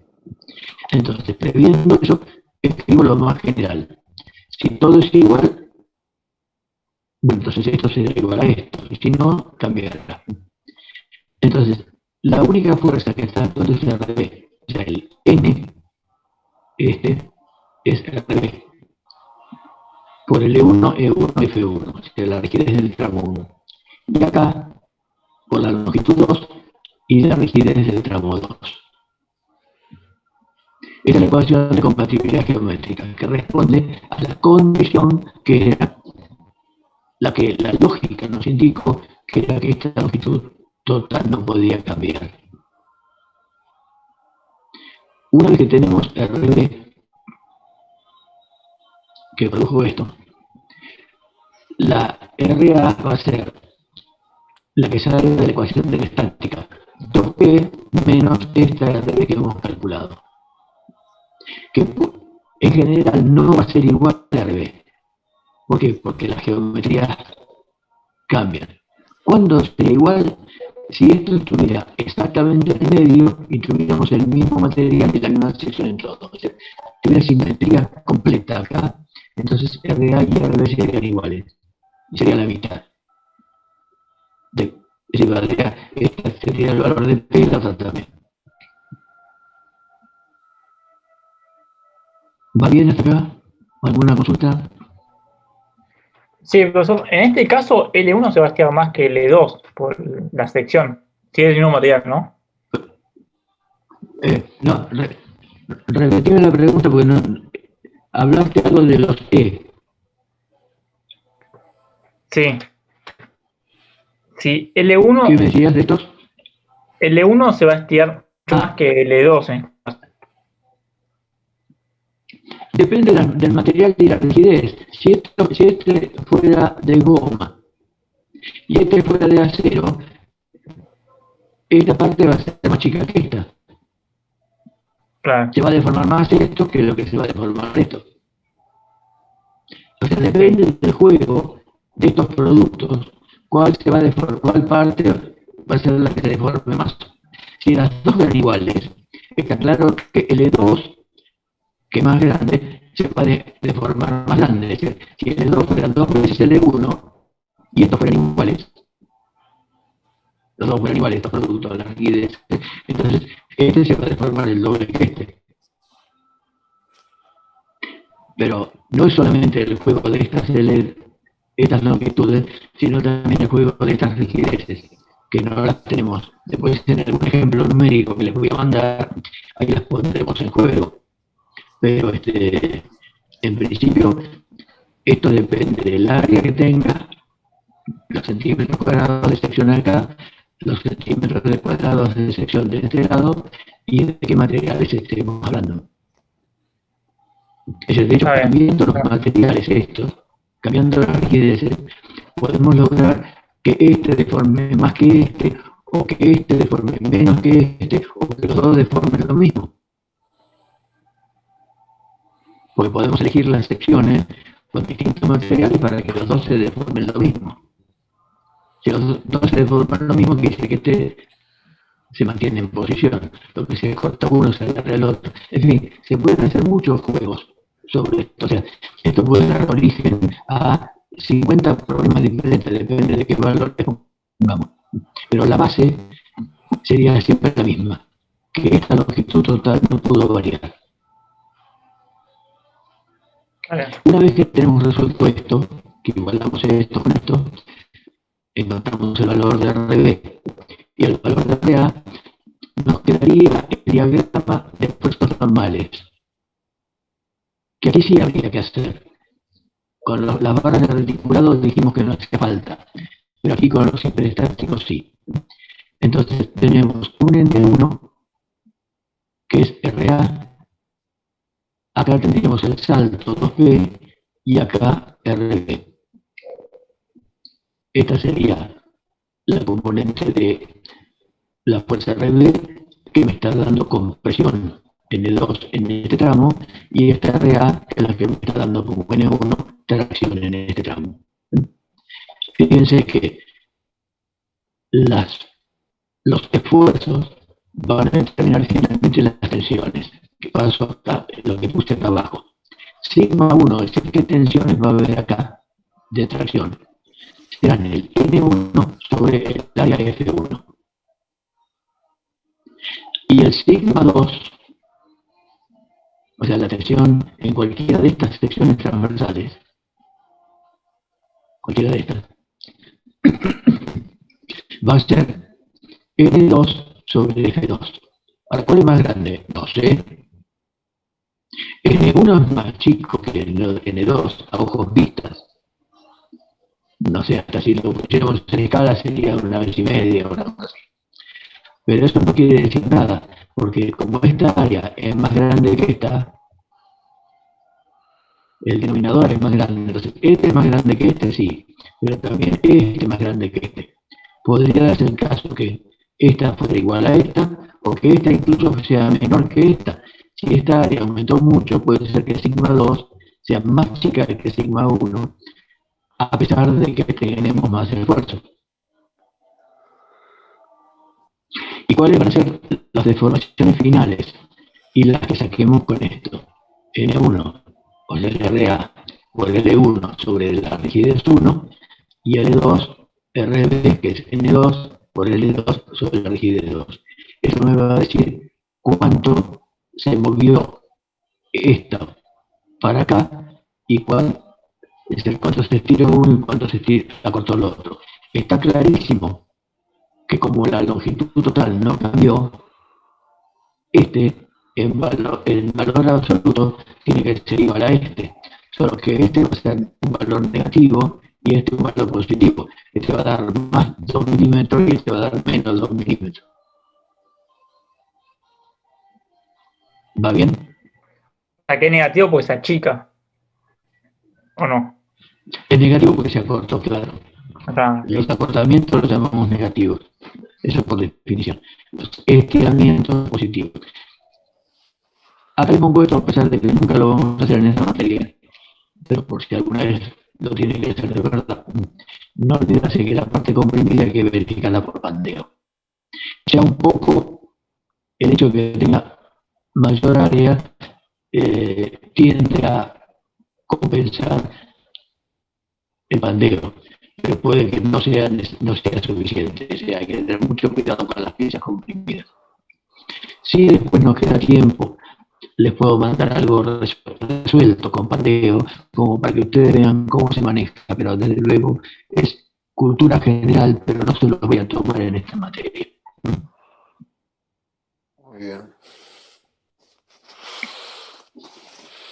Entonces, previendo eso, escribo lo más general. Si todo es igual, bueno, entonces esto será igual a esto, y si no, cambiará. Entonces, la única fuerza que está actuando es RB, o sea, el N, este, es RB, por el E1, E1, F1, o sea, la rigidez del tramo 1. Y acá, por la longitud 2 y la rigidez del tramo 2. Esta es la ecuación de compatibilidad geométrica que responde a la condición que era la que la lógica nos indicó que era que esta longitud total no podía cambiar. Una vez que tenemos RB que produjo esto, la RA va a ser la que sale de la ecuación de la estática, 2P menos esta RB que hemos calculado, que en general no va a ser igual a RB. ¿Por qué? Porque las geometrías cambian. ¿Cuándo sería igual? Si esto estuviera exactamente en medio y tuviéramos el mismo material y la misma sección en todo, o sea, tuviera simetría completa acá, entonces RA y RB serían iguales, y sería la mitad. Este sería el valor de P y la otra también. ¿Va bien hasta acá? ¿Alguna consulta? Sí, profesor, en este caso L1 se va a estirar más que L2 por la sección. Si es el mismo material, ¿no? No, repetime la pregunta porque no hablaste algo de los E. Sí. Sí, L1. ¿Qué me decías de estos? L1 se va a estirar más que L2, ¿eh? Depende del material y la rigidez. Si este fuera de goma y este fuera de acero, esta parte va a ser más chica que esta. Claro. Se va a deformar más esto que lo que se va a deformar esto. O sea, depende del juego de estos productos, cuál parte va a ser la que se deforme más. Si las dos eran iguales, está claro que L2, que es más grande, se va a deformar más grande. Es decir, si L2 fueran 2 veces L1 y estos fueran iguales, los dos fueran iguales, estos productos, la rigidez, entonces Este se va a deformar el doble que este. Pero no es solamente el juego de estas longitudes, sino también el juego de estas rigideces, que no las tenemos. Después, en algún ejemplo numérico que les voy a mandar, ahí las pondremos en juego. Pero en principio, esto depende del área que tenga, los centímetros cuadrados de sección acá, los centímetros cuadrados de sección de este lado, y de qué materiales estemos hablando. Es decir, cambiando los materiales estos, cambiando las rigideces, podemos lograr que este deforme más que este, o que este deforme menos que este, o que los dos deformen lo mismo. Porque podemos elegir las secciones con distintos materiales para que los dos se deformen lo mismo. Si los dos se deforman lo mismo, quiere decir que este se mantiene en posición, lo que se corta uno se agarra el otro. En fin, se pueden hacer muchos juegos sobre esto. O sea, esto puede dar origen a 50 problemas diferentes, depende de qué valor le pongamos. Pero la base sería siempre la misma, que esta longitud total no pudo variar. Una vez que tenemos resuelto esto, que igualamos esto con esto, encontramos el valor de RB y el valor de RA, nos quedaría el diagrama de esfuerzos normales, que aquí sí habría que hacer. Con las barras de reticulado dijimos que no hacía falta, pero aquí con los hiperestáticos sí. Entonces tenemos un N1, que es RA, acá tendríamos el salto 2B y acá RB. Esta sería la componente de la fuerza RB que me está dando compresión N2 en este tramo, y esta RA es la que me está dando como N1 tracción en este tramo. Fíjense que los esfuerzos van a determinar finalmente las tensiones. Que paso acá, lo que puse acá abajo. Sigma 1, es decir, qué tensiones va a haber acá de tracción. Serán el N1 sobre el área F1. Y el sigma 2, o sea, la tensión en cualquiera de estas secciones transversales, cualquiera de estas, va a ser N2 sobre F2. Ahora, ¿cuál es más grande? No sé. N1 es más chico que N2 a ojos vistas. No sé, hasta si lo pusiéramos en escala sería una vez y media o una cosa así. Pero eso no quiere decir nada, porque como esta área es más grande que esta, el denominador es más grande. Entonces, este es más grande que este, sí, pero también este es más grande que este. Podría darse el caso que esta fuera igual a esta, o que esta incluso sea menor que esta. Si esta área aumentó mucho, puede ser que sigma 2 sea más chica que sigma 1, a pesar de que tenemos más esfuerzo. ¿Y cuáles van a ser las deformaciones finales? Y las que saquemos con esto. N1, o el RA, o el L1 sobre la rigidez 1, y L2, RB, que es N2 por L2 sobre la rigidez 2. Eso me va a decir cuánto se movió esto para acá y cuánto se estiró uno y cuánto se acortó el otro. Está clarísimo que como la longitud total no cambió, el valor absoluto tiene que ser igual a este, solo que este va a ser un valor negativo y este un valor positivo. Este va a dar más 2 milímetros y este va a dar menos 2 milímetros. ¿Va bien? ¿A qué negativo? Pues a chica. ¿O no? Es negativo porque se acortó, claro. Acá. Los acortamientos los llamamos negativos. Eso por definición. Los estiramientos positivos. Acá le pongo esto a pesar de que nunca lo vamos a hacer en esta materia. Pero por si alguna vez lo tiene que hacer de verdad, no olvidarse que la parte comprimida hay que verificarla por bandeo. Ya un poco el hecho de que tenga mayor área tiende a compensar el bandeo, pero puede que no sea suficiente. O sea, hay que tener mucho cuidado con las piezas comprimidas. Si después nos queda tiempo, les puedo mandar algo resuelto con Pandeo, como para que ustedes vean cómo se maneja, pero desde luego es cultura general, pero no se lo voy a tomar en esta materia. Muy bien.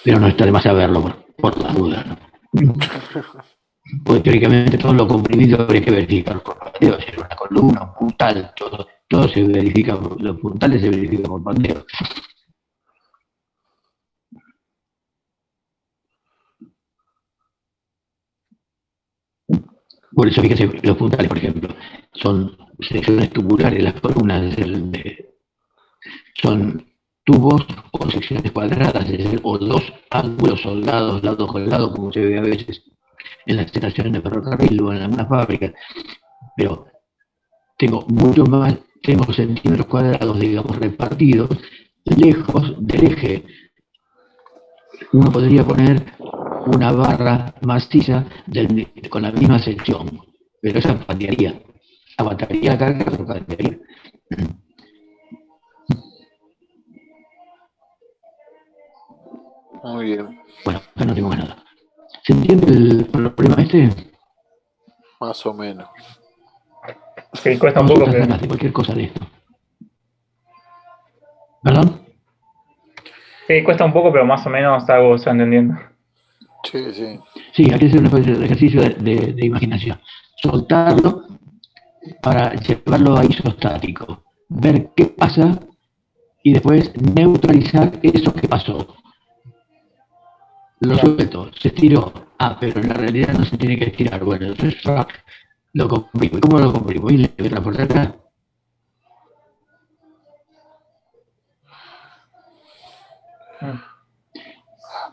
Pero no está de más saberlo por la duda, ¿no? Porque teóricamente todo lo comprimido habría que verificar por Pandeo, es una columna, un puntal, todo se verifica, los puntales se verifican por Pandeo. Por eso fíjense, los puntales, por ejemplo, son secciones tubulares, las columnas son tubos o secciones cuadradas, es decir, o dos ángulos soldados lado con lado, como se ve a veces en las estaciones de ferrocarril o en algunas fábricas, pero tengo mucho más, tengo centímetros cuadrados, digamos, repartidos lejos del eje. Uno podría poner una barra maciza con la misma sección, pero esa patearía. Aguantaría la carga, pero patearía. Muy bien. Bueno, acá no tengo más nada. ¿Se entiende el problema este? Más o menos. Sí, cuesta un poco. Ganas de cualquier cosa de esto. ¿Perdón? Sí, cuesta un poco, pero más o menos algo se va entendiendo. Sí, sí. Sí, hay que hacer un ejercicio de imaginación. Soltarlo para llevarlo a isostático. Ver qué pasa y después neutralizar eso que pasó. Lo suelto, se estiró. Ah, pero en la realidad no se tiene que estirar. Bueno, entonces lo comprimo. ¿Y cómo lo comprimo? ¿Y le voy a transportar acá?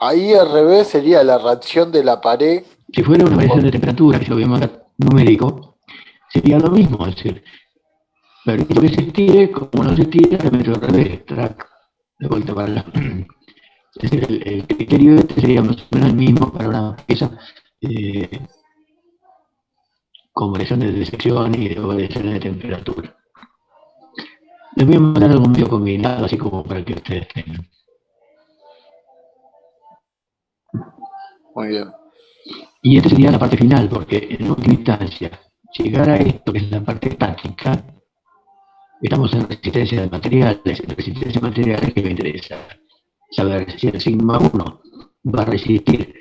Ahí al revés sería la reacción de la pared. Si fuera una variación de temperatura, que se lo voy a mandar numérico, sería lo mismo. Es decir, permito que se estire, como no se estira, le meto al revés, track, de vuelta para la... Es decir, el criterio este sería más o menos el mismo para una pieza con variaciones de sección y de variaciones de temperatura. Les voy a mandar algo medio combinado, así como para que ustedes tengan. Muy bien. Y esta sería la parte final, porque en última instancia, llegar a esto que es la parte táctica, estamos en resistencia de materiales. En resistencia de materiales que me interesa saber si el sigma 1 va a resistir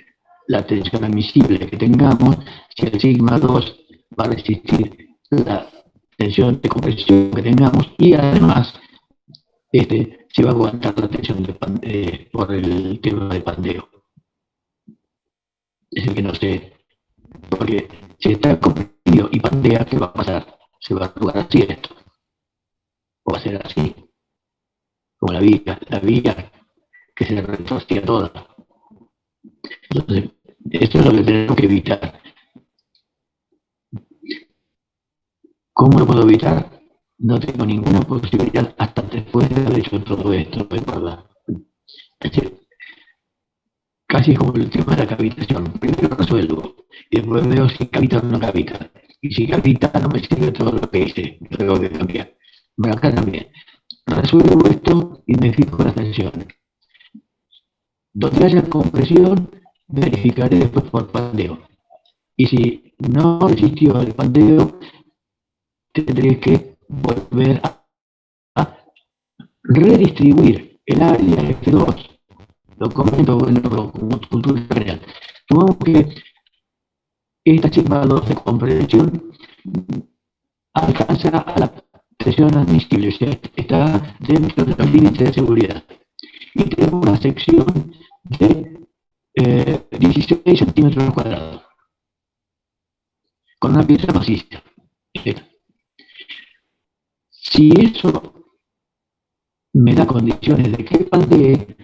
la tensión admisible que tengamos, si el sigma 2 va a resistir la tensión de compresión que tengamos y además se va a aguantar la tensión por el tema de Pandeo. Es el que no sé, porque si está comprimido y pandea, ¿qué va a pasar? Se va a jugar así esto, o va a ser así, como la vía que se retorcía toda. Entonces, esto es lo que tenemos que evitar. ¿Cómo lo puedo evitar? No tengo ninguna posibilidad hasta después de haber hecho todo esto, ¿verdad? Casi como el tema de la cavitación. Primero resuelvo y después veo si cavita o no cavita. Y si cavita no me sirve todo lo que hice, lo tengo que cambiar. Bueno, acá también. Resuelvo esto y me fijo la tensión. Donde haya compresión, verificaré después por pandeo. Y si no existió el pandeo, tendré que volver a redistribuir el área F2. Lo comento como cultura general. Supongamos que esta sigma 2 de compresión alcanza a la presión admisible, o sea, está dentro de los límites de seguridad. Y tenemos una sección de 16 centímetros cuadrados, con una pieza maciza. Si eso me da condiciones de que pandee,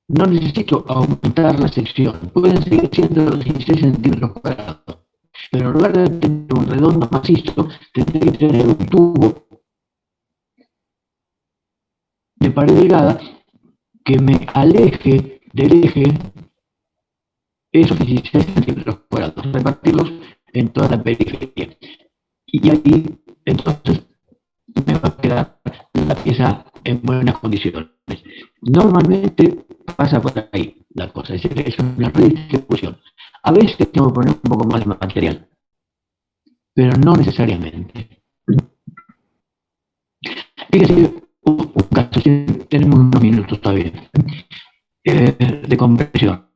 no necesito aumentar la sección, pueden seguir siendo los 16 centímetros cuadrados, pero en lugar de tener un redondo macizo, tendré que tener un tubo de pared delgada que me aleje del eje esos 16 centímetros cuadrados, repartirlos en toda la periferia. Y ahí, entonces, me va a quedar la pieza en buenas condiciones. Normalmente pasa por ahí la cosa, es decir, es una redistribución. A veces tengo que poner un poco más de material, pero no necesariamente. Fíjese, un caso, tenemos unos minutos todavía, de compresión.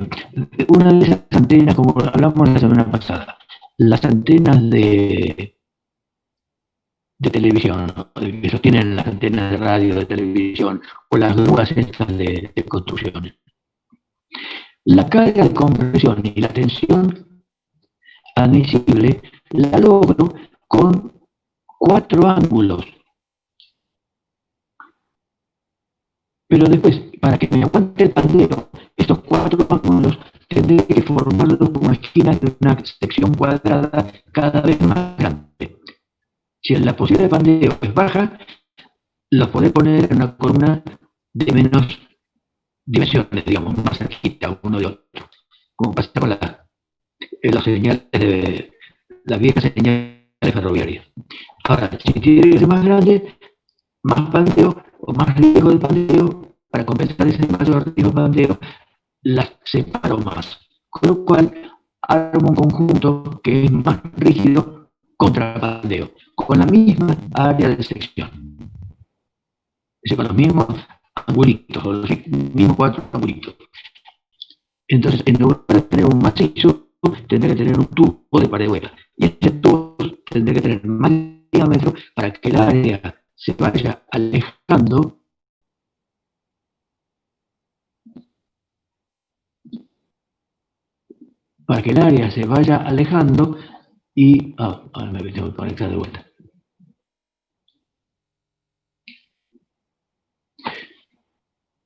Una de esas antenas, como hablamos la semana pasada, las antenas de televisión, ¿no?, que sostienen las antenas de radio, de televisión, o las grúas estas de construcciones. La carga de compresión y la tensión admisible la logro con 4 ángulos. Pero después, para que me aguante el pandero, estos 4 ángulos tendré que formarlos como esquinas de una sección cuadrada cada vez más grande. Si la posibilidad de pandeo es baja, los podés poner en una columna de menos dimensiones, digamos, más cerquita uno de otro, como pasa con las señales de las viejas señales ferroviarias. Ahora, si tiene que ser más grande, más pandeo o más riesgo de pandeo, para compensar ese mayor riesgo de pandeo, las separo más. Con lo cual, armo un conjunto que es más rígido contra pandeo, con la misma área de sección. Es decir, con los mismos angulitos, o los mismos 4 angulitos. Entonces, en lugar de tener un macizo, tendré que tener un tubo de pared hueca. Y ese tubo tendré que tener más diámetro para que el área se vaya alejando y... ahora me tengo que conectar de vuelta.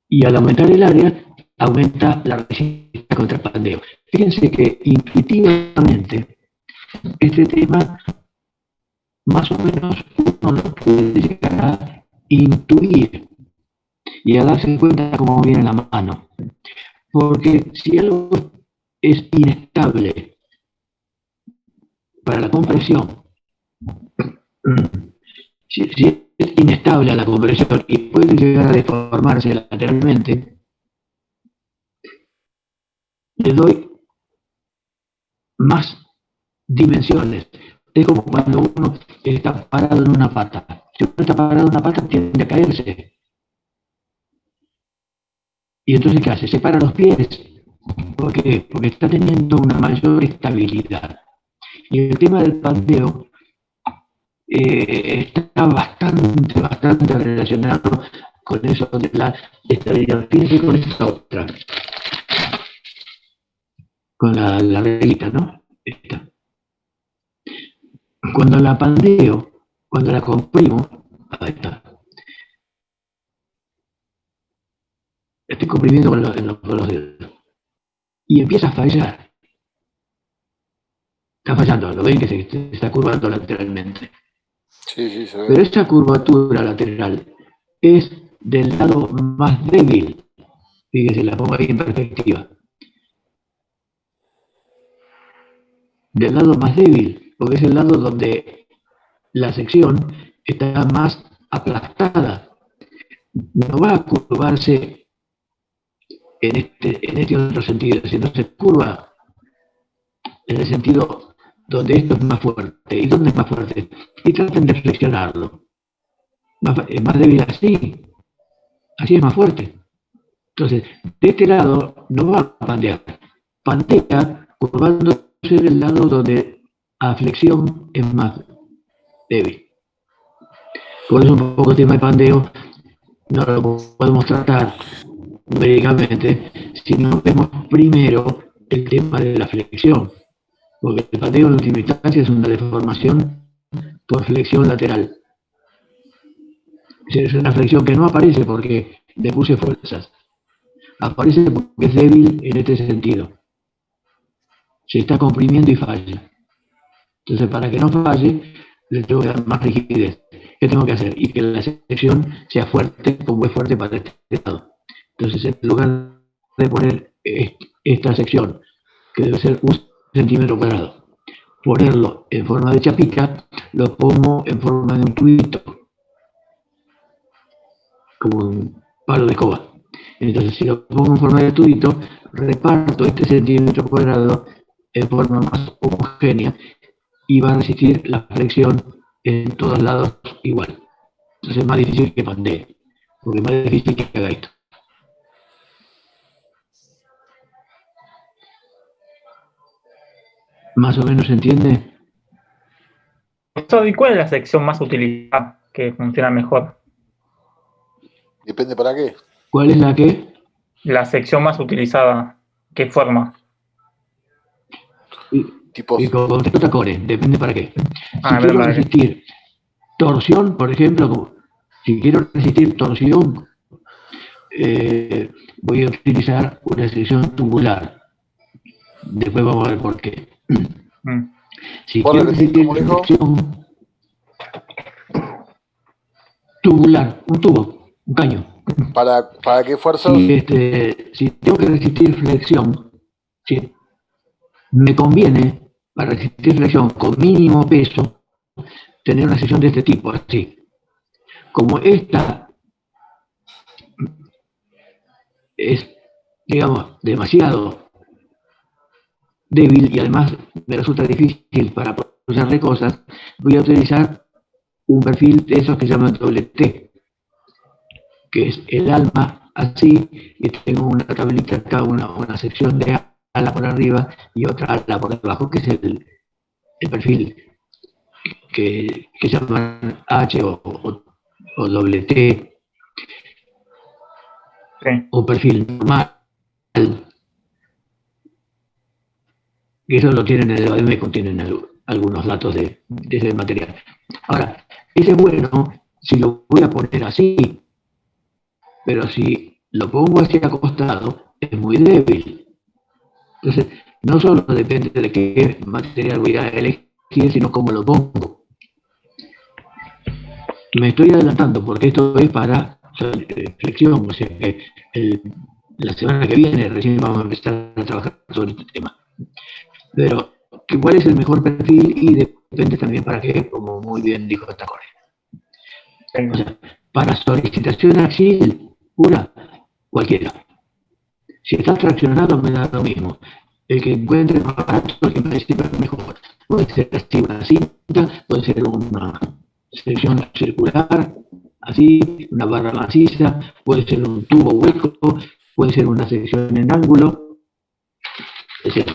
Y al aumentar el área, aumenta la resistencia contra el pandeo. Fíjense que intuitivamente este tema más o menos uno lo puede llegar a intuir y a darse cuenta cómo viene la mano. Porque si algo es inestable para la compresión, si es inestable a la compresión y puede llegar a deformarse lateralmente, le doy más dimensiones. Es como cuando uno está parado en una pata. Si uno está parado en una pata, tiende a caerse. Y entonces, ¿qué hace? Separa los pies. ¿Por qué? Porque está teniendo una mayor estabilidad. Y el tema del pandeo está bastante relacionado con eso de la estabilidad. Fíjense con esta otra. Con la reglita, ¿no? Esta. Cuando la pandeo, cuando la comprimo, ahí está. Estoy comprimiendo con los dedos. Y empieza a fallar. Está fallando, lo ven que se está curvando lateralmente. Sí, se ve. Pero esa curvatura lateral es del lado más débil. Fíjense, la pongo ahí en perspectiva. Del lado más débil, porque es el lado donde la sección está más aplastada. No va a curvarse en este otro sentido, sino se curva en el sentido donde esto es más fuerte. ¿Y dónde es más fuerte? Y traten de flexionarlo. Es más débil así es más fuerte. Entonces, de este lado no va a pandear. Pandea curvándose del lado donde la flexión es más débil. Por eso un poco el tema de pandeo no lo podemos tratar numéricamente si no vemos primero el tema de la flexión. Porque el pandeo en última instancia es una deformación por flexión lateral. Es una flexión que no aparece porque le puse fuerzas. Aparece porque es débil en este sentido. Se está comprimiendo y falla. Entonces, para que no falle, le tengo que dar más rigidez. ¿Qué tengo que hacer? Y que la sección sea fuerte, como es fuerte para este lado. Entonces, en lugar de poner esta sección, que debe ser 1 centímetro cuadrado, ponerlo en forma de chapica, lo pongo en forma de un tubito. como un palo de escoba. Entonces, si lo pongo en forma de tubito, reparto este centímetro cuadrado en forma más homogénea y va a resistir la flexión en todos lados igual. Entonces es más difícil que pandee, porque es más difícil que haga esto. ¿Más o menos se entiende? ¿Y cuál es la sección más utilizada que funciona mejor? Depende para qué. ¿Cuál es la que? La sección más utilizada, ¿qué forma? Y con core, depende para qué. Si quiero resistir torsión, por ejemplo, si quiero resistir torsión, voy a utilizar una sección tubular. Después vamos a ver por qué. Si quiero resistir flexión tubular, un tubo, un caño. ¿Para qué fuerzas? Si tengo que resistir flexión, ¿sí? Me conviene, para resistir flexión con mínimo peso, tener una sección de este tipo, así. Como esta es, digamos, demasiado débil y además me resulta difícil para procesarle cosas, voy a utilizar un perfil de esos que se llaman doble T, que es el alma así, y tengo una tablita acá, una sección de ala por arriba y otra ala por abajo, que es el perfil que llaman H o doble T, sí, o perfil normal. Y eso lo tienen en el OM, contienen algunos datos de ese material. Ahora, ese es bueno si lo voy a poner así, pero si lo pongo hacia acostado, es muy débil. Entonces, no solo depende de qué material voy a elegir, sino cómo lo pongo. Me estoy adelantando porque esto es para flexión, o sea que la semana que viene recién vamos a empezar a trabajar sobre este tema. Pero, ¿cuál es el mejor perfil? Y depende también para qué, como muy bien dijo Tacore. O sea, para solicitación axil pura, cualquiera. Si está fraccionado me da lo mismo. El que encuentre más barato, el que me sirva mejor. Puede ser así una cinta, puede ser una sección circular, así, una barra maciza, puede ser un tubo hueco, puede ser una sección en ángulo, etc.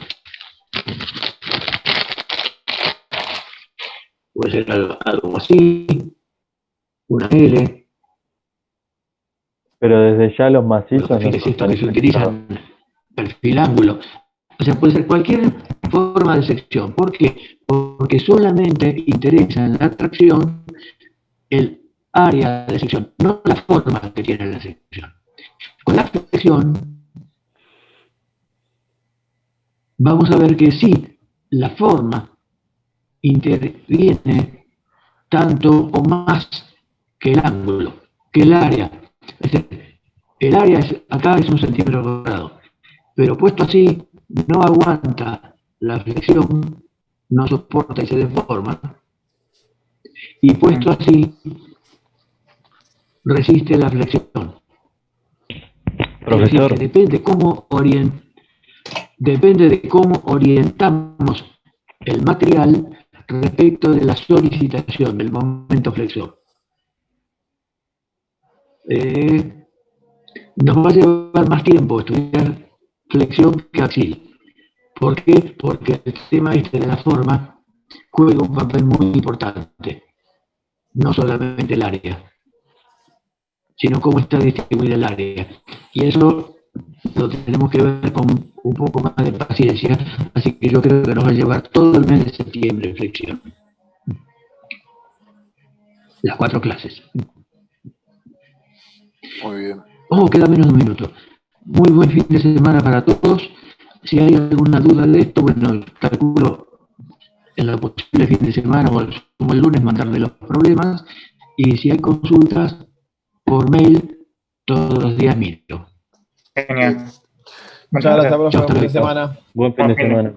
Puede ser algo así, una L. Pero desde ya los macizos no estos que se utilizan, perfil ángulo. O sea, puede ser cualquier forma de sección. ¿Por qué? Porque solamente interesa en la tracción el área de sección, no la forma que tiene la sección. Con la flexión vamos a ver que sí, la forma interviene tanto o más que el ángulo, que el área. Es decir, el área acá es 1 centímetro cuadrado, pero puesto así no aguanta la flexión, no soporta y se deforma, y puesto así resiste la flexión. Profesor. Es decir, depende de cómo orientamos el material respecto de la solicitación del momento flexor. Nos va a llevar más tiempo estudiar flexión que axil. ¿Por qué? Porque el tema este de la forma juega un papel muy importante. No solamente el área, sino cómo está distribuida el área. Y eso lo tenemos que ver con un poco más de paciencia, así que yo creo que nos va a llevar todo el mes de septiembre flexión. Las 4 clases. Muy bien. Queda menos de un minuto. Muy buen fin de semana para todos. Si hay alguna duda de esto, bueno, calculo en lo posible fin de semana o como el lunes mandarle los problemas. Y si hay consultas por mail, todos los días miro. Genial. Muchas gracias, profe. Chao, hasta Buen fin de luego. semana. Buen fin de semana.